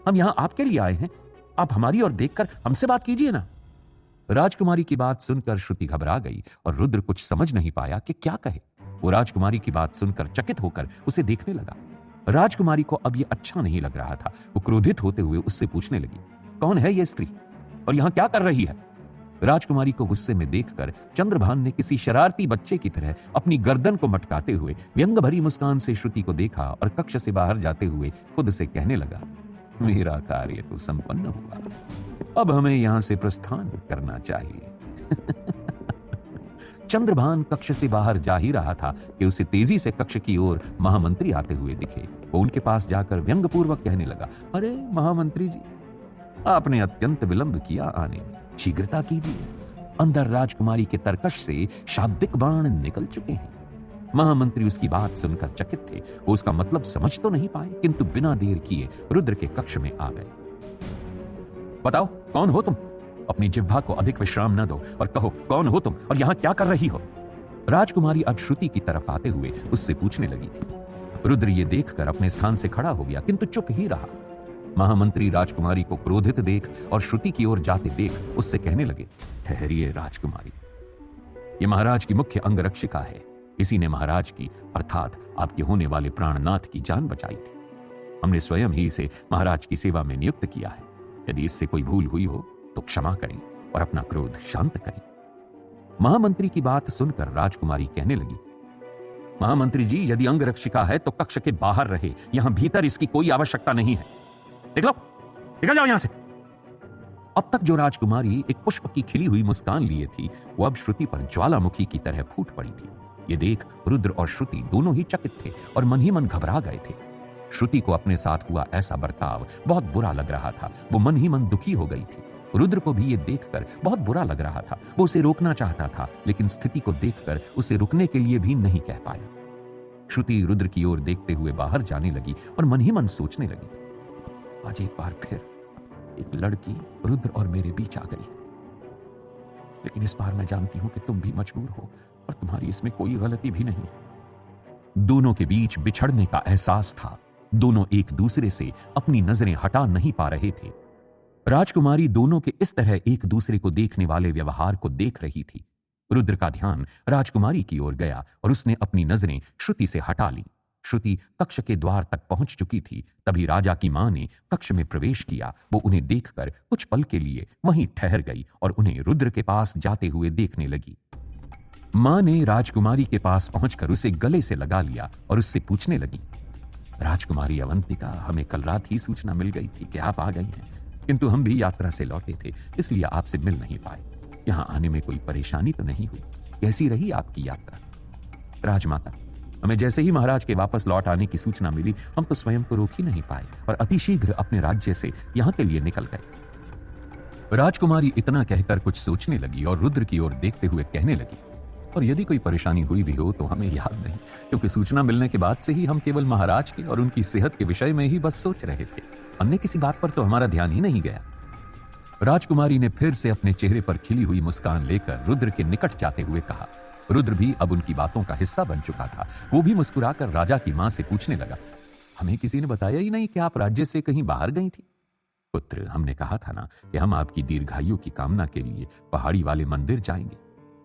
हम यहां आपके लिए आए हैं, आप हमारी ओर देखकर हमसे बात कीजिए ना। राजकुमारी की बात सुनकर श्रुति घबरा गई और रुद्र कुछ समझ नहीं पाया कि क्या कहे। वो राजकुमारी की बात सुनकर चकित होकर उसे देखने लगा। राजकुमारी को अब यह अच्छा नहीं लग रहा था। वो क्रोधित होते हुए उससे पूछने लगी, कौन है यह स्त्री और यहां क्या कर रही है? राजकुमारी को गुस्से में देखकर चंद्रभान ने किसी शरारती बच्चे की तरह अपनी गर्दन को मटकाते हुए व्यंग भरी मुस्कान से श्रुति को देखा और कक्ष से बाहर जाते हुए खुद से कहने लगा, मेरा कार्य तो संपन्न हुआ, अब हमें यहां से प्रस्थान करना चाहिए। चंद्रभान कक्ष से बाहर जा ही रहा था कि उसे तेजी से कक्ष की ओर महामंत्री आते हुए दिखे। वो उनके पास जाकर व्यंग्यपूर्वक कहने लगा, अरे महामंत्री जी, आपने अत्यंत विलंब किया आने में, शीघ्रता कीजिए। अंदर राजकुमारी के तरकश से शाब्दिक बाण निकल चुके हैं। महामंत्री उसकी बात सुनकर चकित थे। वो उसका मतलब समझ तो नहीं पाए, किंतु बिना देर किए रुद्र के कक्ष में आ गए। बताओ कौन हो तुम? अपनी जिह्वा को अधिक विश्राम न दो और कहो, कौन हो तुम और यहां क्या कर रही हो? राजकुमारी अब श्रुति की तरफ आते हुए उससे पूछने लगी थी। रुद्र ये देखकर अपने स्थान से खड़ा हो गया, किंतु चुप ही रहा। महामंत्री राजकुमारी को क्रोधित देख और श्रुति की ओर जाते देख उससे कहने लगे, ठहरिए राजकुमारी, ये महाराज की मुख्य अंगरक्षिका है। इसी ने महाराज की अर्थात आपके होने वाले प्राणनाथ की जान बचाई थी। हमने स्वयं ही इसे महाराज की सेवा में नियुक्त किया है। यदि इससे कोई भूल हुई हो तो क्षमा करें और अपना क्रोध शांत करें। महामंत्री की बात सुनकर राजकुमारी कहने लगी, महामंत्री जी, यदि अंगरक्षिका है तो कक्ष के बाहर रहे, यहां भीतर इसकी कोई आवश्यकता नहीं है। देख लो, निकल जाओ यहां से। अब तक जो राजकुमारी एक पुष्प की खिली हुई मुस्कान लिए थी, वो अब श्रुति पर ज्वालामुखी की तरह फूट पड़ी थी। ये देख रुद्र और श्रुति दोनों ही चकित थे और मन ही मन घबरा गए थे। श्रुति को अपने साथ हुआ ऐसा बर्ताव बहुत बुरा लग रहा था। वो मन ही मन दुखी हो गई थी। रुद्र को भी ये देखकर बहुत बुरा लग रहा था। वो उसे रोकना चाहता था, लेकिन स्थिति को देखकर उसे रुकने के लिए भी नहीं कह पाया। श्रुति रुद्र की ओर देखते हुए बाहर जाने लगी और मन ही मन सोचने लगी, आज एक बार फिर एक लड़की रुद्र और मेरे बीच आ गई। लेकिन इस बार मैं जानती हूं कि तुम भी मजबूर हो और तुम्हारी इसमें कोई गलती भी नहीं है। दोनों के बीच बिछड़ने का एहसास था। दोनों एक दूसरे से अपनी नजरें हटा नहीं पा रहे थे। राजकुमारी दोनों के इस तरह एक दूसरे को देखने वाले व्यवहार को देख रही थी। रुद्र का ध्यान राजकुमारी की ओर गया और उसने अपनी नजरें श्रुति से हटा ली। श्रुति कक्ष के द्वार तक पहुंच चुकी थी। तभी राजा की मां ने कक्ष में प्रवेश किया। वो उन्हें देखकर कुछ पल के लिए वहीं ठहर गई और उन्हें रुद्र के पास जाते हुए देखने लगी। मां ने राजकुमारी के पास पहुंचकर उसे गले से लगा लिया और उससे पूछने लगी, राजकुमारी अवंतिका, हमें कल रात ही सूचना मिल गई थी कि आप आ गई हैं, किंतु हम भी यात्रा से लौटे थे, इसलिए आपसे मिल नहीं पाए। यहां आने में कोई परेशानी तो नहीं हुई? कैसी रही आपकी यात्रा? राजमाता, हमें जैसे ही महाराज के वापस लौट आने की सूचना मिली, हम तो स्वयं को रोक ही नहीं पाए और अतिशीघ्र अपने राज्य से यहां के लिए निकल गए। राजकुमारी इतना कहकर कुछ सोचने लगी और रुद्र की ओर देखते हुए कहने लगी, और यदि कोई परेशानी हुई भी हो तो हमें याद नहीं, क्योंकि सूचना मिलने के बाद से ही हम केवल महाराज के और उनकी सेहत के विषय में ही बस सोच रहे थे। अन्य किसी बात पर तो हमारा ध्यान ही नहीं गया। राजकुमारी ने फिर से अपने चेहरे पर खिली हुई मुस्कान लेकर रुद्र के निकट जाते हुए कहा। रुद्र भी अब उनकी बातों का हिस्सा बन चुका था। वो भी मुस्कुराकर राजा की मां से पूछने लगा, हमें किसी ने बताया ही नहीं कि आप राज्य से कहीं बाहर गई थी? पुत्र, हमने कहा था ना कि हम आपकी दीर्घायु की कामना के लिए पहाड़ी वाले मंदिर जाएंगे,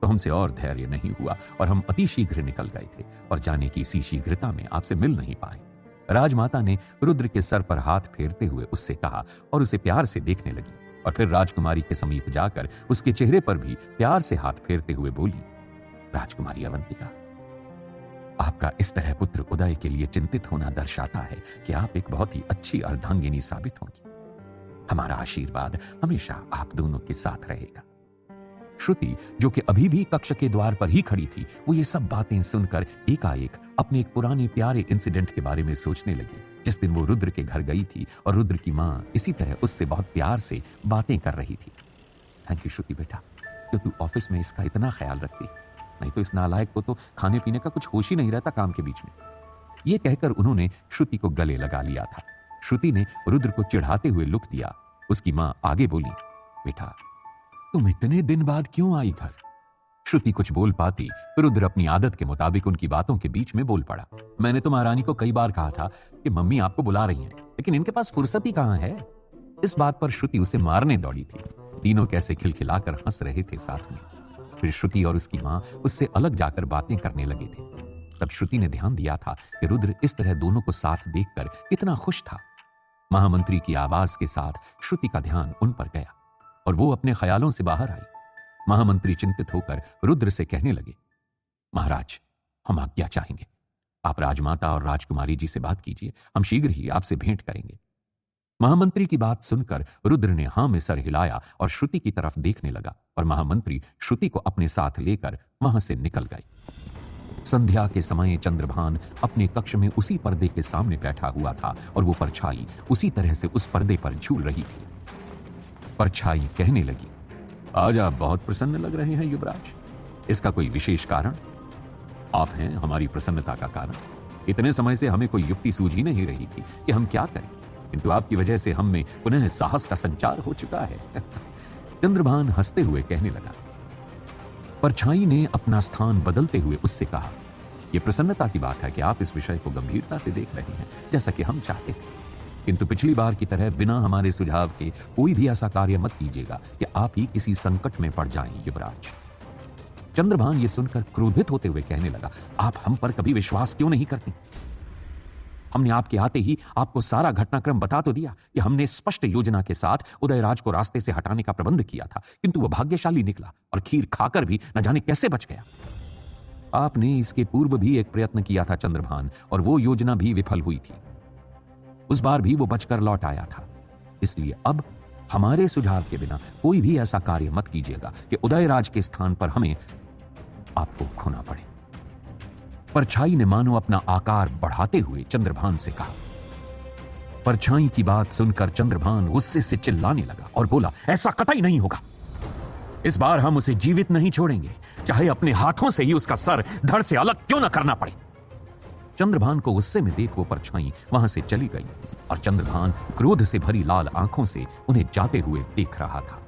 तो हमसे और धैर्य नहीं हुआ और हम अतिशीघ्र निकल गए थे और जाने की इसी शीघ्रता में आपसे मिल नहीं पाए। राजमाता ने रुद्र के सर पर हाथ फेरते हुए उससे कहा और उसे प्यार से देखने लगी और फिर राजकुमारी के समीप जाकर उसके चेहरे पर भी प्यार से हाथ फेरते हुए बोली, राजकुमारी अवंतिका, आपका इस तरह पुत्र उदय के लिए चिंतित होना दर्शाता है कि आप एक बहुत ही अच्छी अर्धांगिनी साबित होंगी। हमारा आशीर्वाद हमेशा आप दोनों के साथ रहेगा। श्रुति, जो कि अभी भी कक्ष के द्वार पर ही खड़ी थी, वो ये सब बातें सुनकर एकाएक अपने एक पुराने प्यारे इंसिडेंट के बारे में सोचने लगी, जिस दिन वो रुद्र के घर गई थी और रुद्र की मां इसी तरह उससे बहुत प्यार से बातें कर रही थी। थैंक यू श्रुति बेटा, कि तू ऑफिस में इसका इतना ख्याल रखती, नहीं तो इस नालायक को तो खाने पीने का कुछ होश ही नहीं रहता काम के बीच में। ये कहकर उन्होंने श्रुति को गले लगा लिया था। श्रुति ने रुद्र को चिढ़ाते हुए लुक दिया। उसकी मां आगे बोली, बेटा तुम इतने दिन बाद क्यों आई घर? श्रुति कुछ बोल पाती, रुद्र अपनी आदत के मुताबिक उनकी बातों के बीच में बोल पड़ा। मैंने तो महारानी को कई बार कहा था कि मम्मी आपको बुला रही हैं, लेकिन इनके पास फुर्सत ही कहां है। इस बात पर श्रुति उसे मारने दौड़ी थी। तीनों कैसे खिलखिलाकर हंस रहे थे साथ में। फिर श्रुति और उसकी मां उससे अलग जाकर बातें करने लगे थे। तब श्रुति ने ध्यान दिया था कि रुद्र इस तरह दोनों को साथ देखकर कितना खुश था। महामंत्री की आवाज के साथ श्रुति का ध्यान उन पर गया और वो अपने ख्यालों से बाहर आई। महामंत्री चिंतित होकर रुद्र से कहने लगे, महाराज हम आज्ञा चाहेंगे। आप राजमाता और राजकुमारी जी से बात कीजिए, हम शीघ्र ही आपसे भेंट करेंगे। महामंत्री की बात सुनकर रुद्र ने हां में सर हिलाया और श्रुति की तरफ देखने लगा और महामंत्री श्रुति को अपने साथ लेकर वहां से निकल गए। संध्या के समय चंद्रभान अपने कक्ष में उसी पर्दे के सामने बैठा हुआ था और वो परछाई उसी तरह से उस पर्दे पर झूल रही थी। परछाई कहने लगी, आज आप बहुत प्रसन्न लग रहे हैं युवराज, इसका कोई विशेष कारण? आप हैं हमारी प्रसन्नता का कारण। इतने समय से हमें कोई युक्ति सूझ ही नहीं रही थी कि हम क्या करें, किंतु आपकी वजह से हम में पुनः साहस का संचार हो चुका है। चंद्रभान हंसते हुए कहने लगा, परछाई ने अपना स्थान बदलते हुए उससे कहा, यह प्रसन्नता की बात है कि आप इस विषय को गंभीरता से देख रहे हैं, जैसा कि हम चाहते थे। किंतु पिछली बार की तरह बिना हमारे सुझाव के कोई भी ऐसा कार्य मत कीजिएगा कि आप ही किसी संकट में पड़ जाएं, युवराज। चंद्रभान ये सुनकर क्रोधित होते हुए कहने लगा, आप हम पर कभी विश्वास क्यों नहीं करते? हमने आपके आते ही आपको सारा घटनाक्रम बता तो दिया कि हमने स्पष्ट योजना के साथ उदयराज को रास्ते से हटाने का प्रबंध किया था, किंतु वह भाग्यशाली निकला और खीर खाकर भी न जाने कैसे बच गया। आपने इसके पूर्व भी एक प्रयत्न किया था चंद्रभान, और वो योजना भी विफल हुई थी। उस बार भी वो बचकर लौट आया था। इसलिए अब हमारे सुझाव के बिना कोई भी ऐसा कार्य मत कीजिएगा कि उदयराज के स्थान पर हमें आपको खोना पड़े। परछाई ने मानो अपना आकार बढ़ाते हुए चंद्रभान से कहा। परछाई की बात सुनकर चंद्रभान गुस्से से चिल्लाने लगा और बोला, ऐसा कतई नहीं होगा। इस बार हम उसे जीवित नहीं छोड़ेंगे, चाहे अपने हाथों से ही उसका सर धड़ से अलग क्यों न करना पड़े। चंद्रभान को गुस्से में देख वो परछाई वहां से चली गई और चंद्रभान क्रोध से भरी लाल आंखों से उन्हें जाते हुए देख रहा था।